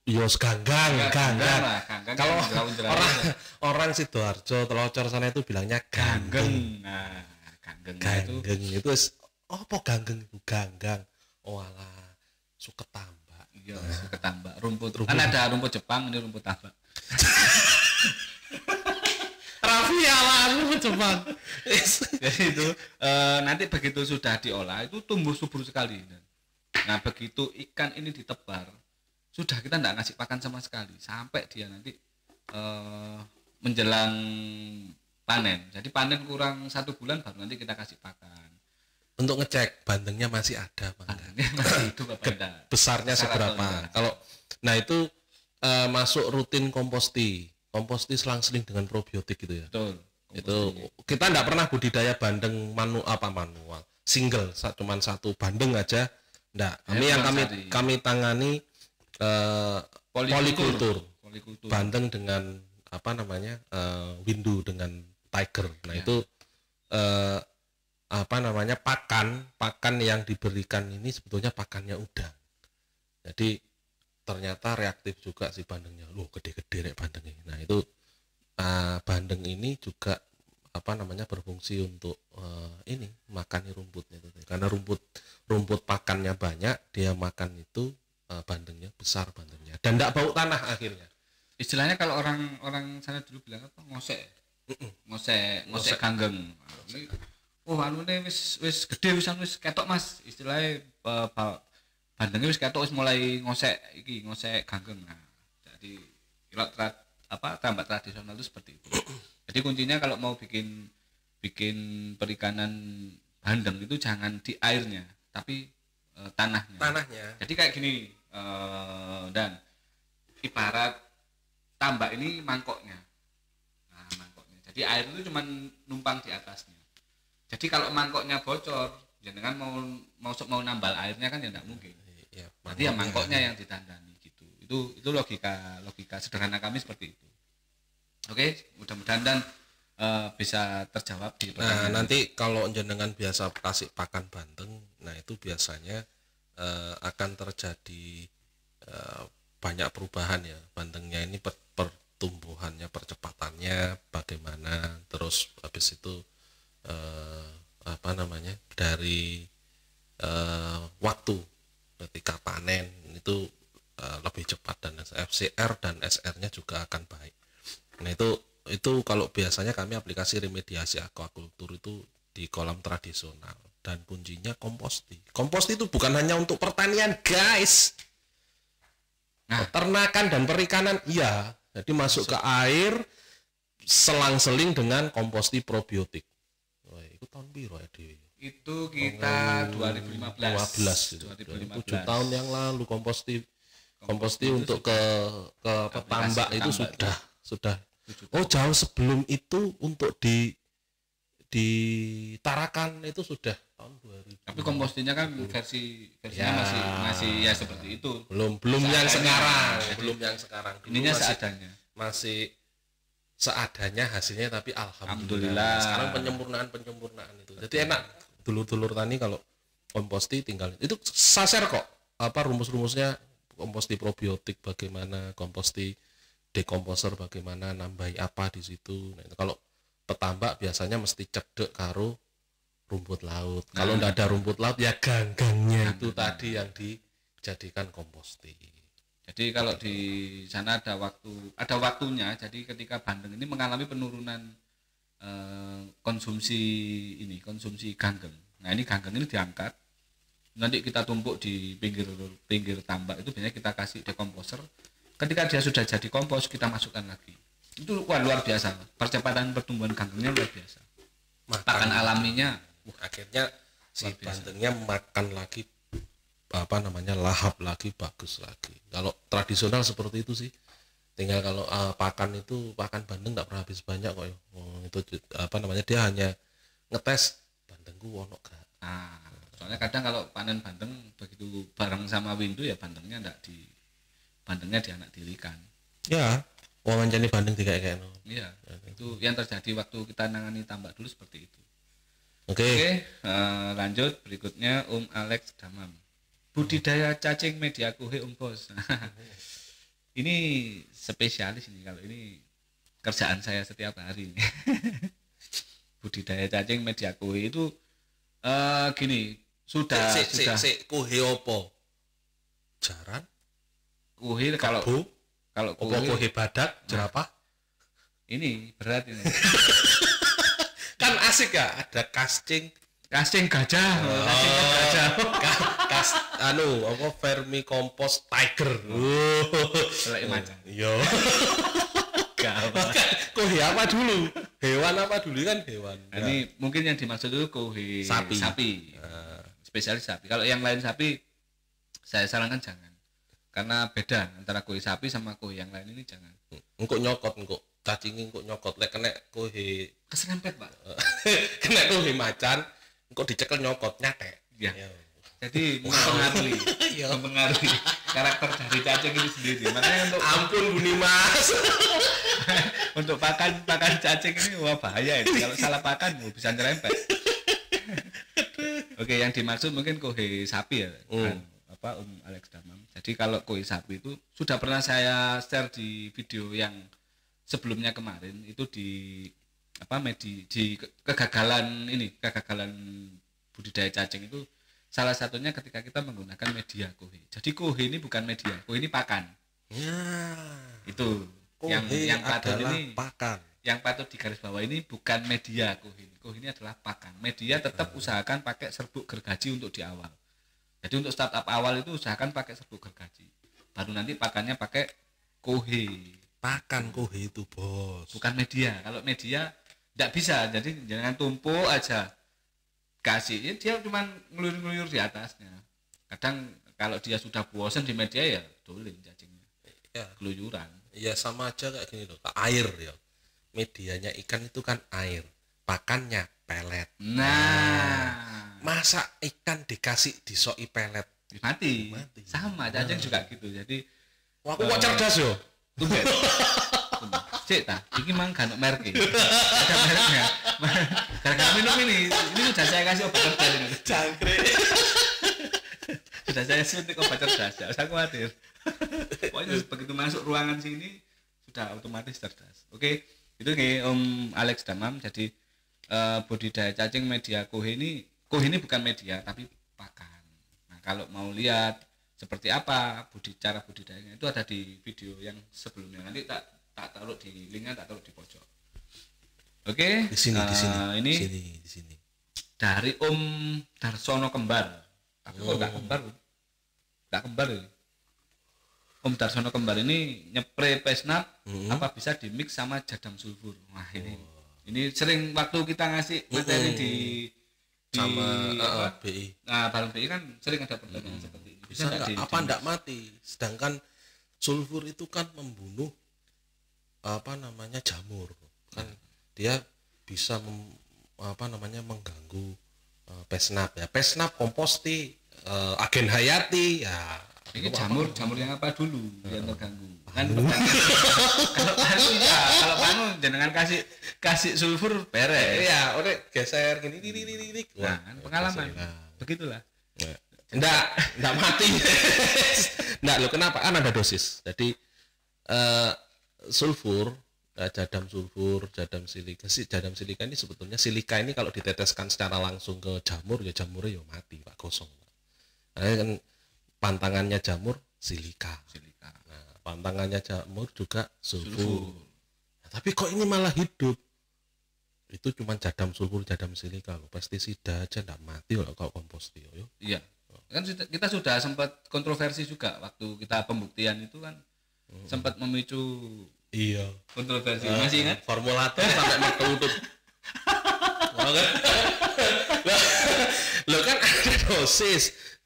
yos ganggang. lah, ganggang Kalau yang jerawat-jerawat. orang Sidoarjo Telocor sana itu bilangnya ganggeng. Nah, ganggeng Ganggeng itu apa ganggeng itu ganggang. Oh alah, suket tambak. Iya, suket tambak. Rumput. Kan ada rumput Jepang, ini rumput tambak. Raffi ala rumput Jepang. Jadi itu nanti begitu sudah diolah itu tumbuh subur sekali. Nah begitu ikan ini ditebar, sudah kita tidak ngasih pakan sama sekali sampai dia nanti menjelang panen. Jadi panen kurang 1 bulan baru nanti kita kasih pakan. Untuk ngecek bandengnya masih ada apa enggak? Masih hidup apa enggak? Besarnya seberapa? Kalau nah itu masuk rutin komposti selang-seling dengan probiotik gitu ya. Betul. Itu kita enggak pernah budidaya bandeng manual single cuman satu bandeng aja enggak. Kami tangani polikultur. Bandeng dengan apa namanya? Windu dengan tiger. Nah, itu apa namanya? pakan yang diberikan ini sebetulnya pakannya udang. Jadi ternyata reaktif juga si bandengnya. Loh, gede-gede rek bandengnya. Nah, itu bandeng ini juga apa namanya berfungsi untuk ini makani rumputnya itu. Karena rumput pakannya banyak, dia makan itu bandengnya besar bandengnya dan enggak bau tanah akhirnya. Istilahnya kalau orang sana dulu bilang apa? Ngosek ganggeng. Oh anu ne wis gede wis ketok Mas. Istilahnya bandengnya wis ketok wis mulai ngosek ganggeng. Nah, jadi tambak tradisional itu seperti itu. Jadi kuncinya kalau mau bikin perikanan bandeng itu jangan di airnya, tapi tanahnya. Jadi kayak gini dan ibarat tambak ini mangkoknya. Nah, mangkoknya. Jadi air itu cuma numpang di atasnya. Jadi kalau mangkoknya bocor, jangan mau nambal airnya kan ya enggak mungkin. Ya, berarti ya mangkoknya yang ditandani gitu. Itu logika sederhana kami seperti itu. Oke, mudah-mudahan dan bisa terjawab di pertanyaan. Nah, nanti kalau jenengan biasa kasih pakan bandeng, nah itu biasanya akan terjadi banyak perubahan ya. Bandengnya ini pertumbuhannya, percepatannya bagaimana, terus habis itu apa namanya? Dari waktu ketika panen itu lebih cepat dan FCR dan SR-nya juga akan baik. Nah, itu kalau biasanya kami aplikasi remediasi aquaculture itu di kolam tradisional dan kuncinya komposti. Komposti itu bukan hanya untuk pertanian, guys. Nah, peternakan dan perikanan iya. Jadi masuk ke air selang-seling dengan komposti probiotik. Wah, itu tahun biru ya Dewi. Itu kita 2015 7 tahun yang lalu komposti untuk ke tambak itu sudah. Oh, jauh sebelum itu untuk di Tarakan itu sudah tahun 2000. Tapi kompostinya kan versinya masih ya seperti itu. Belum yang sekarang. Ininya seadanya. Masih seadanya hasilnya, tapi alhamdulillah. Sekarang penyempurnaan itu. Jadi enak dulur-dulur tani kalau komposti tinggal. Itu saser kok. Apa rumus-rumusnya komposti probiotik bagaimana, komposti dekomposer bagaimana, nambahi apa di situ. Nah, itu kalau petambak biasanya mesti cedek karo rumput laut. Kalau enggak ada rumput laut ya ganggangnya itu tadi yang dijadikan komposti. Jadi kalau di sana ada waktunya. Jadi ketika bandeng ini mengalami penurunan konsumsi ganggeng. Nah, ini ganggeng ini diangkat. Nanti kita tumpuk di pinggir tambak itu biasanya kita kasih dekomposer. Ketika dia sudah jadi kompos kita masukkan lagi. Itu luar biasa. Percepatan pertumbuhan ganggengnya luar biasa. Pakan alaminya akhirnya si bandengnya makan lagi apa namanya lahap lagi, bagus lagi. Kalau tradisional seperti itu sih. Tinggal kalau pakan bandeng enggak pernah habis banyak kok ya. Itu apa namanya dia hanya ngetes bandengku ono gak. Soalnya kadang kalau panen bandeng begitu bareng sama windu ya bandengnya dianak dirikan. Ya, wong anjane bandeng dikek-kekno. Iya, itu yang terjadi waktu kita nangani tambak dulu seperti itu. Oke. Lanjut berikutnya Alex Damam. Budidaya cacing media kuhe Bos. Ini spesialis ini, kalau ini kerjaan saya setiap hari. Budidaya cacing media kuhe itu gini, sudah kuhe opo? Jaran? Kuhe kalau kuhe badak, jerapah? Ini berat ini. Kan asik ya, ada casting gajah. Vermicompost tiger. Lek macan. Iya. Kuhe apa dulu? Hewan apa dulu kan hewan. Ini mungkin yang dimaksud itu kuhe sapi. Spesialis sapi. Kalau yang lain sapi saya sarankan jangan. Karena beda antara kuhe sapi sama kuhe yang lain ini jangan. Engko nyokot cacingin kok nyokot lek kena kuhe keserempet, Pak. Kena kuhe macan engko dicekel nyokot nyatek. Ya. Jadi mempengaruhi karakter dari cacing itu sendiri. Makanya untuk ampun Buni Mas. Untuk pakan cacing ini wah bahaya ini. Kalau salah pakan bisa nyerempet. Oke, yang dimaksud mungkin kuhe sapi ya. Alex Damam. Jadi kalau kuhe sapi itu sudah pernah saya share di video yang sebelumnya kemarin itu di kegagalan budidaya cacing itu salah satunya ketika kita menggunakan media kuhe. Jadi kuhe ini bukan media, kuhe ini pakan. Ya. Itu yang patut ini pakan. Yang patut digarisbawahi ini bukan media kuhe. Kuhe ini adalah pakan. Media tetap usahakan pakai serbuk gergaji untuk di awal. Jadi untuk startup awal itu usahakan pakai serbuk gergaji. Baru nanti pakannya pakai kuhe. Pakan kuhe itu, Bos. Bukan media. Kalau media tidak bisa. Jadi jangan tumpuk aja. Kasih dia cuma ngeluyur-ngeluyur di atasnya. Kadang kalau dia sudah bosan di media ya dolin cacingnya. Ya, keluyuran. Ya sama aja kayak gini loh. Air ya. Medianya ikan itu kan air. Pakannya pelet. Masa ikan dikasih disoi pelet mati. Sama cacing juga gitu. Jadi aku kok cerdas yo. Tumben. Cek ta, iki mang gak merek. Ada mereknya. Gara-gara minum ini sudah saya kasih obat cerdas ini. Jangkrik. Sudah saya suntik obat cerdas, enggak usah khawatir. Pokoknya begitu masuk ruangan sini sudah otomatis cerdas. Oke, itu nih Alex Damam. Jadi budidaya cacing media kuhe ini bukan media tapi pakan. Nah, kalau mau lihat seperti apa cara budidayanya itu ada di video yang sebelumnya. Nanti tak taruh di linknya, tak taruh di pojok. Oke, di sini. Dari Om Darsono Kembar. Tapi kok enggak kembar ini. Om Darsono Kembar ini nyepre pesnap apa bisa dimix sama jadam sulfur. Wah, ini sering waktu kita ngasih materi di BI. Nah, bareng BI kan sering ada pertanyaan seperti ini. Bisa enggak mati? Sedangkan sulfur itu kan membunuh jamur. Kan dia bisa mengganggu pesnap ya. Pesnap komposti, agen hayati ya. Ini jamur yang apa dulu yang terganggu? Kan kalau panu jangan kasih sulfur beres. Iya, udah geser gini. Nah, pengalaman. Begitulah. Enggak mati. Enggak, lo kenapa? Kan ada dosis. Jadi sulfur, jadam sulfur, jadam silika ini sebetulnya silika ini kalau diteteskan secara langsung ke jamur ya jamurnya ya mati, Pak, gosong. Nah, kan pantangannya jamur silika. Nah, pantangannya jamur juga sulfur. Nah, tapi kok ini malah hidup? Itu cuma jadam sulfur, jadam silika loh. Pestisida aja enggak mati kalau komposti yo. Iya. Kan kita sudah sempat kontroversi juga waktu kita pembuktian itu kan sempat memicu kontroversi. Masih ingat? Formulator sampai mekelutut. Lo kan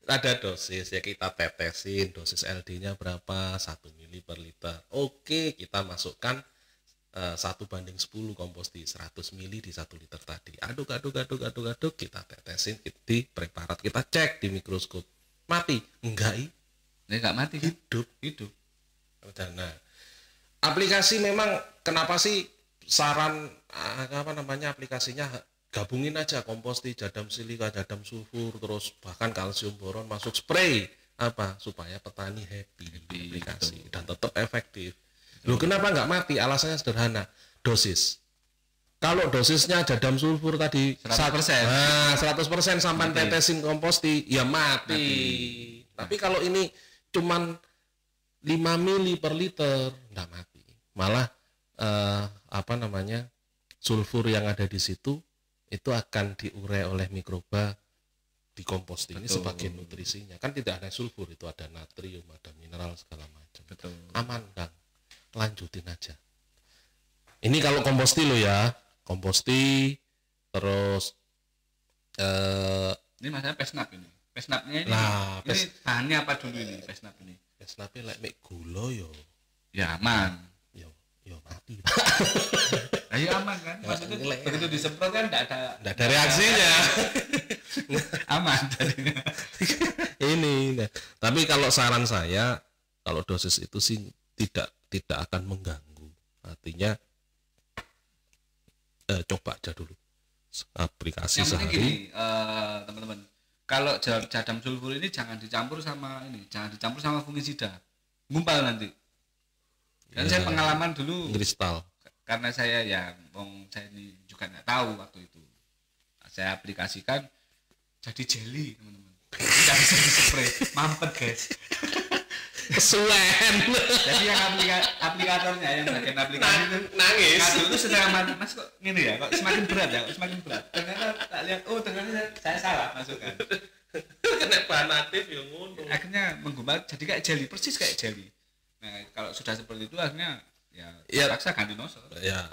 ada dosis ya, kita tetesin dosis LD-nya berapa, 1 mili per liter. Oke, kita masukkan 1:10 komposti 100 mili di 1 liter tadi. Aduk, kita tetesin di preparat, kita cek di mikroskop. Mati? Enggak, Enggak mati kan? Hidup. Nah, aplikasi memang kenapa sih saran aplikasinya gabungin aja komposti, jadam silika, jadam sulfur, terus bahkan kalsium boron masuk spray supaya petani happy aplikasi dan tetap efektif. Loh, kenapa nggak mati? Alasannya sederhana, dosis. Kalau dosisnya jadam sulfur tadi 100% sampai tetesin komposti, ya mati. Tapi kalau ini cuman 5 mili per liter, nggak mati. Malah sulfur yang ada di situ itu akan diurai oleh mikroba di kompost ini sebagai nutrisinya. Kan tidak ada sulfur, itu ada natrium, ada mineral segala macam. Betul. Aman, Kang. Lanjutin aja. Ini kalau komposti lo ya, komposti terus ini masalah pesnap ini. Pesnapnya ini. Nah, ini bahannya apa dulu ini pesnap ini? Pesnapnya lek gula yo. Ya aman. Yo mati. Ayo aman kan? Maksudnya begitu disemprot kan enggak ada reaksinya. Aman jadinya. Ini. Tapi kalau saran saya, kalau dosis itu sih tidak akan mengganggu. Artinya coba aja dulu aplikasi yang sehari. Yang penting gini, teman-teman, kalau jadam sulfur ini jangan dicampur sama fungisida, gumpal nanti. Dan saya pengalaman dulu kristal, karena saya saya ini juga nggak tahu waktu itu, saya aplikasikan jadi jelly, teman-teman. Tidak bisa dispray, mampet guys. Kesuwen. Jadi yang aplikatornya, yang bagian aplikasi itu nangis. Itu sedang mas kok gini ya, kok semakin berat. Ternyata tak lihat, ternyata saya salah masukkan. Kena bahan aktif yang ngono. Akhirnya menggumpal jadi kayak jelly, persis kayak jelly. Nah kalau sudah seperti itu akhirnya ya terpaksa ganti nozzle. Ya.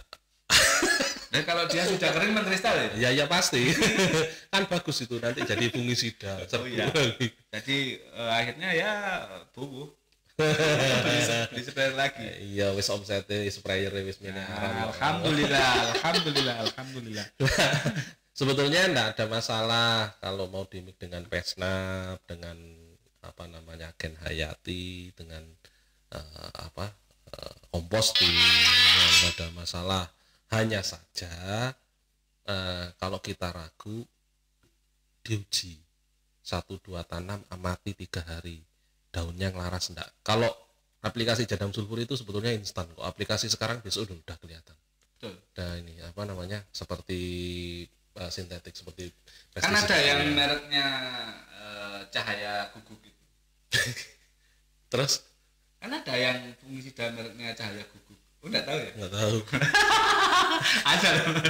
Dan kalau dia sudah kering mengkristal ya? Ya pasti. Kan bagus itu, nanti jadi fungisida. Iya. Jadi akhirnya ya beli sprayer lagi. Iya, wis omsete sprayer wis haram. Alhamdulillah. Sebetulnya enggak ada masalah kalau mau dimix dengan pesnap, dengan agen hayati, dengan komposting, enggak ada masalah. Hanya saja kalau kita ragu, diuji 1-2 tanam, amati 3 hari, daunnya ngelaras enggak. Kalau aplikasi jadam sulfur itu sebetulnya instan kok. Aplikasi sekarang besok udah kelihatan. Betul. Nah ini seperti sintetik, seperti kan ada yang mereknya cahaya guguk gitu. Terus kan ada yang fungisida mereknya cahaya guguk. Enggak tahu ya? Enggak tahu. Ada loh.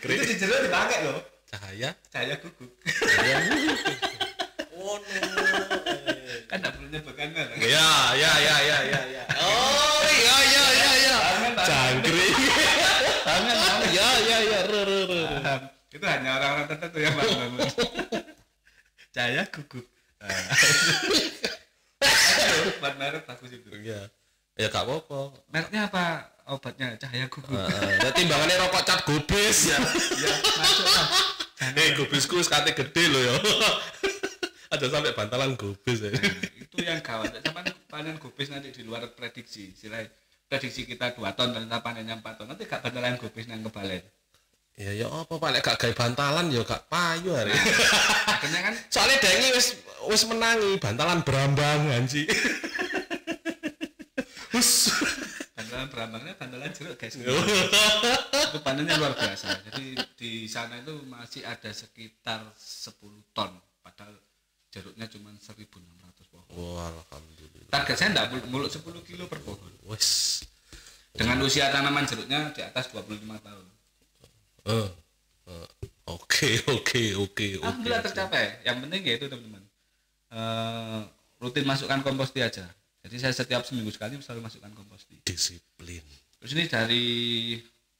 Itu di jero dipakai loh. Cahaya guguk. Oh no. Kan enggak perlu nyebutkan merek. Ya. Oh iya. Jangkrik. Ya. Itu hanya orang-orang tertentu yang paham. Cahaya guguk. Buat merek bagus itu. Iya. Ya gak apa-apa. Mereknya apa? Obatnya cahaya guguk. Ya timbangannya rokok cap gobis ya. Ya, masuk lah. Gobisku sekate gede loh ya. Ada sampai bantalan gobis ya. Itu yang gawat. Sampai panen gobis nanti di luar prediksi. Prediksi kita 2 ton, ternyata panennya 4 ton. Nanti gak bantalan gobis nang kebalen. Ya apa Pak, lek gak gawe bantalan ya gak payu hari. Akhirnya kan soalnya dengi wis menangi bantalan berambangan sih. Bantalan berambangnya bantalan jeruk guys. Itu panennya luar biasa. Jadi di sana itu masih ada sekitar 10 ton, padahal jeruknya cuma 1.600 pohon. Wah, alhamdulillah. Target saya enggak muluk 10 kilo per pohon. Wes. Dengan usia tanaman jeruknya di atas 25 tahun. Oke. Alhamdulillah tercapai. Yang penting ya itu teman-teman. Rutin masukkan komposti aja. Jadi saya setiap seminggu sekali selalu masukkan komposti. Disiplin. Terus ini dari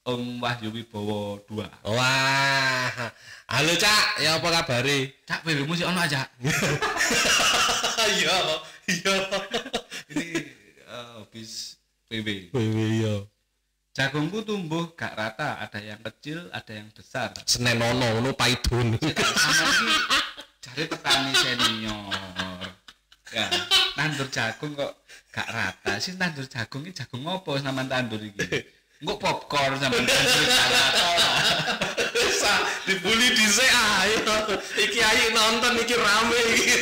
Om Wahyu Wibowo 2. Wah. Halo Cak, ya apa kabari? Cak, filmmu sih ono aja. Iya. Ini habis PB. PB ya. Jagungku tumbuh gak rata, ada yang kecil, ada yang besar. Senenono ngono paidon. Sama iki cari petani senior. Ya, tandur jagung kok gak rata sih. Tandur jagung ini jagung apa sampean tandur iki? Engko popcorn sampean tandur gak rata. Dibully dhisik ae. Iki ayo nonton iki rame iki.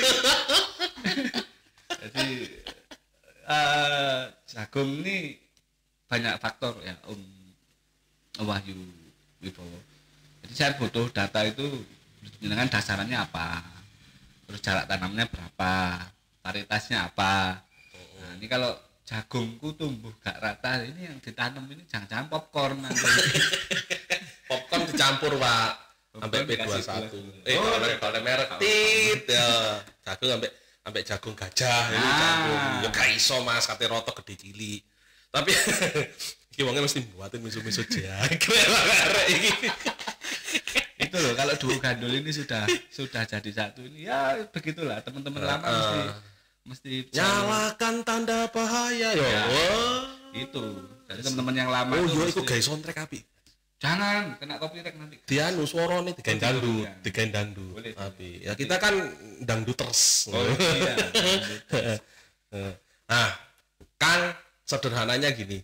Jadi jagung ini banyak faktor ya Wahyu Wibowo. Jadi saya butuh data itu dengan dasarannya apa, terus jarak tanamnya berapa, varietasnya apa. Nah ini kalau jagungku tumbuh gak rata, ini yang ditanam ini jangan-jangan popcorn nanti. Popcorn dicampur Pak sampai P21. Kalau merek tit ya jagung sampai jagung gajah ini campur. Ya gak iso Mas kate roto gede cilik. Tapi iki wonge mesti buatin misu-misu jangkrik iki. Itu loh kalau duo gandul ini sudah jadi satu ini ya begitulah teman-teman lama mesti nyalakan tanda bahaya ya. Itu dari teman-teman yang lama itu guys soundtrack api. Jangan kena copyright nanti. Dianu suarane digawe dangdut, digawe dangdut. Api. Ya kita kan dangduters. Oh iya. Nah, Kang sederhananya gini.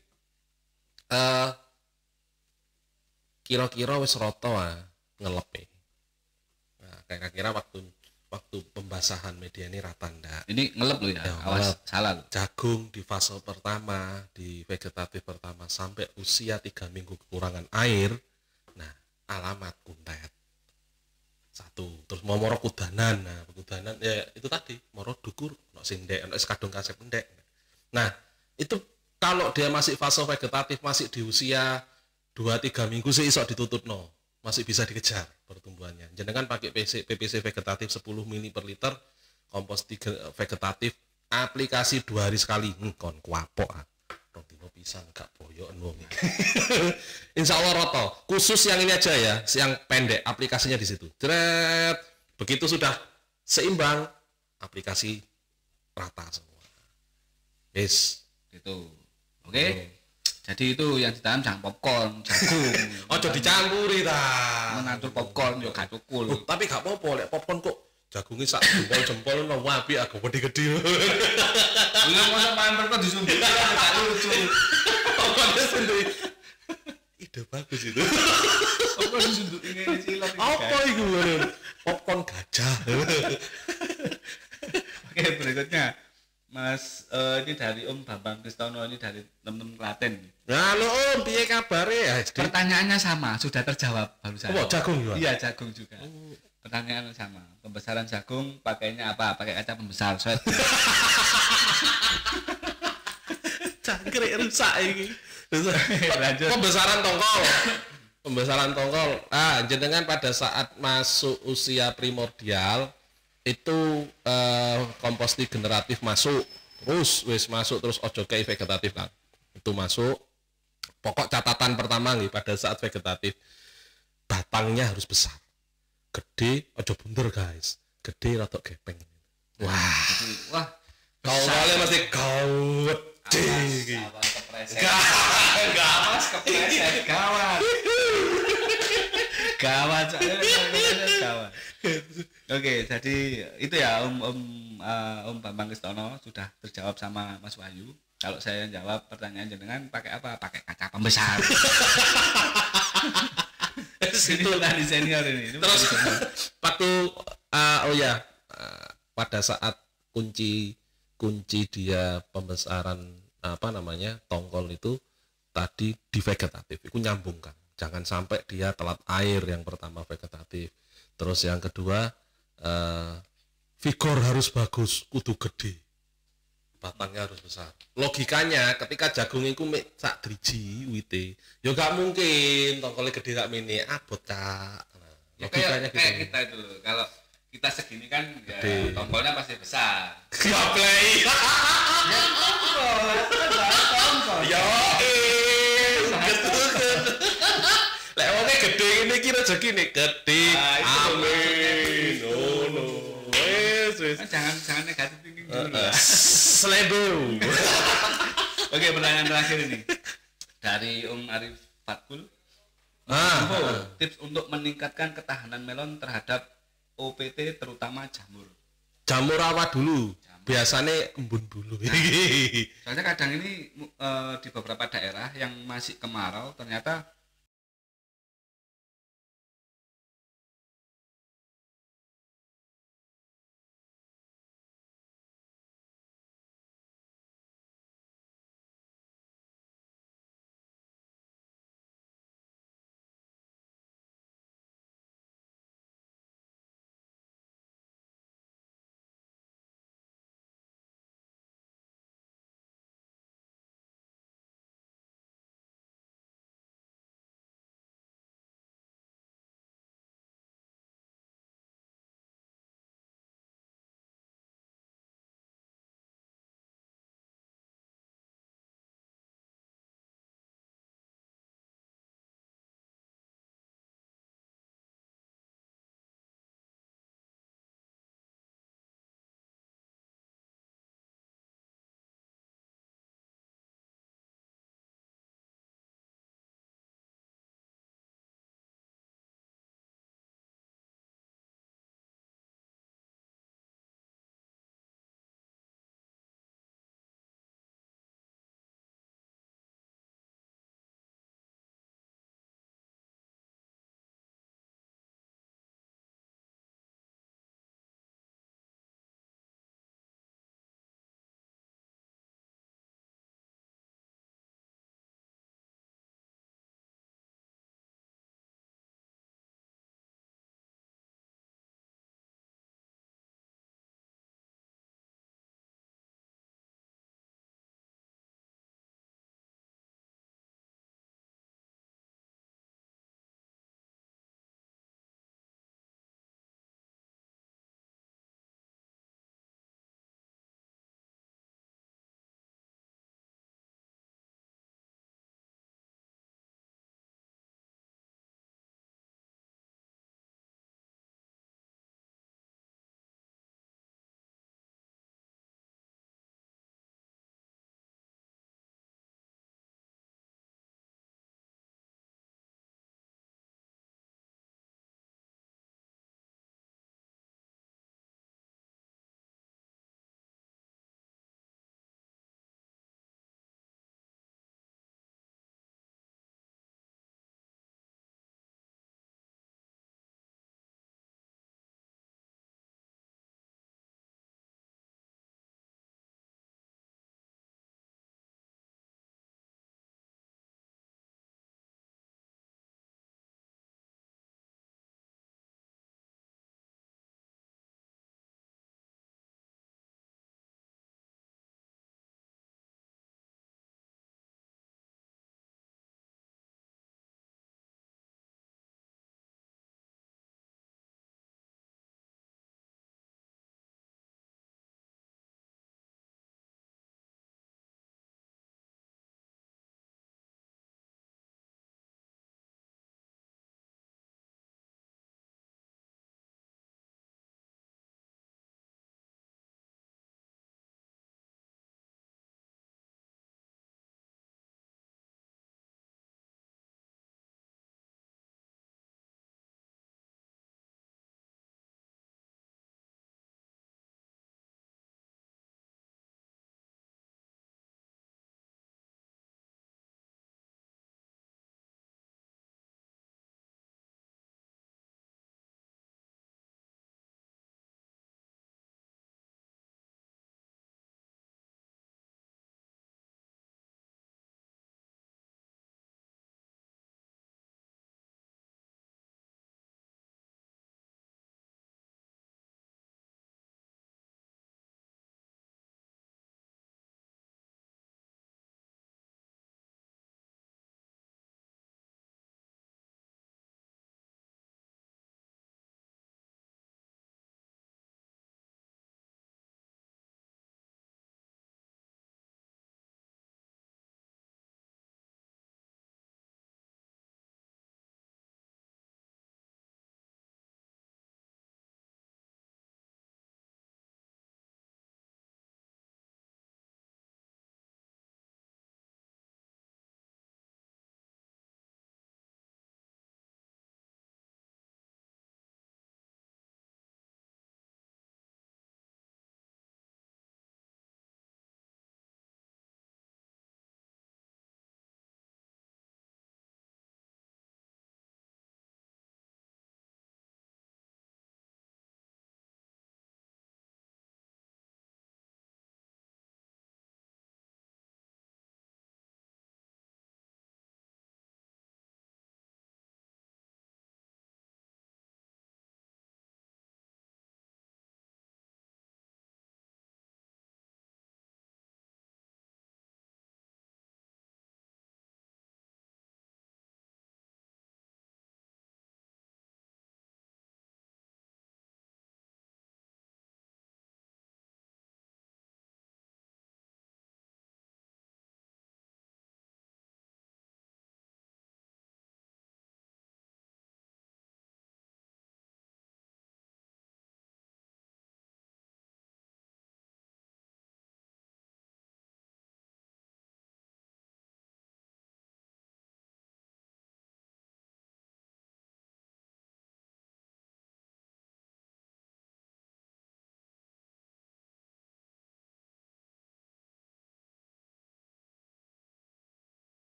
Kira-kira wis rata ngelepe. Nah, kira-kira waktu pembasahan media ini rata ndak? Ini ngelep loh ya. Awas salah loh. Jagung di fase pertama, di vegetatif pertama sampai usia 3 minggu kekurangan air. Nah, alamat kuntet. Satu, terus mau moro kudanan. Nah, kudanan ya itu tadi, moro dukur, ono sindek, ono kadung kasep endek. Nah, itu kalau dia masih fase vegetatif, masih di usia 2-3 minggu sih iso ditutupno. Masih bisa dikejar pertumbuhannya. Jenengan pakai PPC vegetatif 10 ml per liter, kompos 3 vegetatif, aplikasi 2 hari sekali. Kon kuapok ah. Rotino pisan gak boyoken wong iki. Insyaallah roto. Khusus yang ini aja ya, yang pendek aplikasinya di situ. Jret. Begitu sudah seimbang, aplikasi rata semua. Yes, itu. Oke. Jadi itu yang ditanam jangan popcorn, jagung. Ojo dicampuri ta. Mengatur popcorn yo gak cukul. Tapi gak apa-apa lek popcorn kok jagungnya sak jempol-jempol no wapi agak gede-gede. Belum masa pamer kok disuntik gak lucu. Pokoknya sendiri. Ide bagus itu. Popcorn disuntik ini silap. Apa itu? Popcorn gajah. Oke, berikutnya. Mas, ini dari Om Bambang Kristono, ini dari teman-teman Klaten. Nah, lo Om, piye kabare ya? Pertanyaannya sama, sudah terjawab barusan. Oh, jagung juga? Iya, jagung juga. Pertanyaannya sama. Pembesaran jagung pakainya apa? Pakai kaca pembesar, sweat. Cangkrik rusak ini. Lanjut. Pembesaran tongkol. Jenengan pada saat masuk usia primordial itu komposti generatif masuk terus ojo kei vegetatif kan itu masuk. Pokok catatan pertama nih pada saat vegetatif batangnya harus besar, gede, ojo bunder guys, gede atau gepeng. Wah kau boleh mesti gawat gawat Oke, jadi itu ya Om Bambang Kristono sudah terjawab sama Mas Wahyu. Kalau saya jawab pertanyaan jenengan pakai apa? Pakai kaca pembesar. Ini tadi senior ini. Terus waktu pada saat kunci dia pembesaran tongkol itu tadi di vegetatif itu nyambungkan. Jangan sampai dia telat air yang pertama vegetatif. Terus yang kedua vigor harus bagus, kudu gede, batangnya harus besar. Logikanya ketika jagung itu sak driji wite, ya gak mungkin tongkolnya gede sak mini abot cak. Nah, ya kayak kita itu loh, kalau kita segini kan ya, tongkolnya pasti besar. Gaplay. Ya tongkol. Ya lek wonge gede ngene iki rezeki nek gede. Amin. No. Wes. Jangan negatif thinking dulu. Selebo. Oke, pertanyaan terakhir ini. dari Om Arif Fatkul. Tips untuk meningkatkan ketahanan melon terhadap OPT terutama jamur. Jamur awal dulu. Biasanya embun dulu. Soalnya kadang ini di beberapa daerah yang masih kemarau ternyata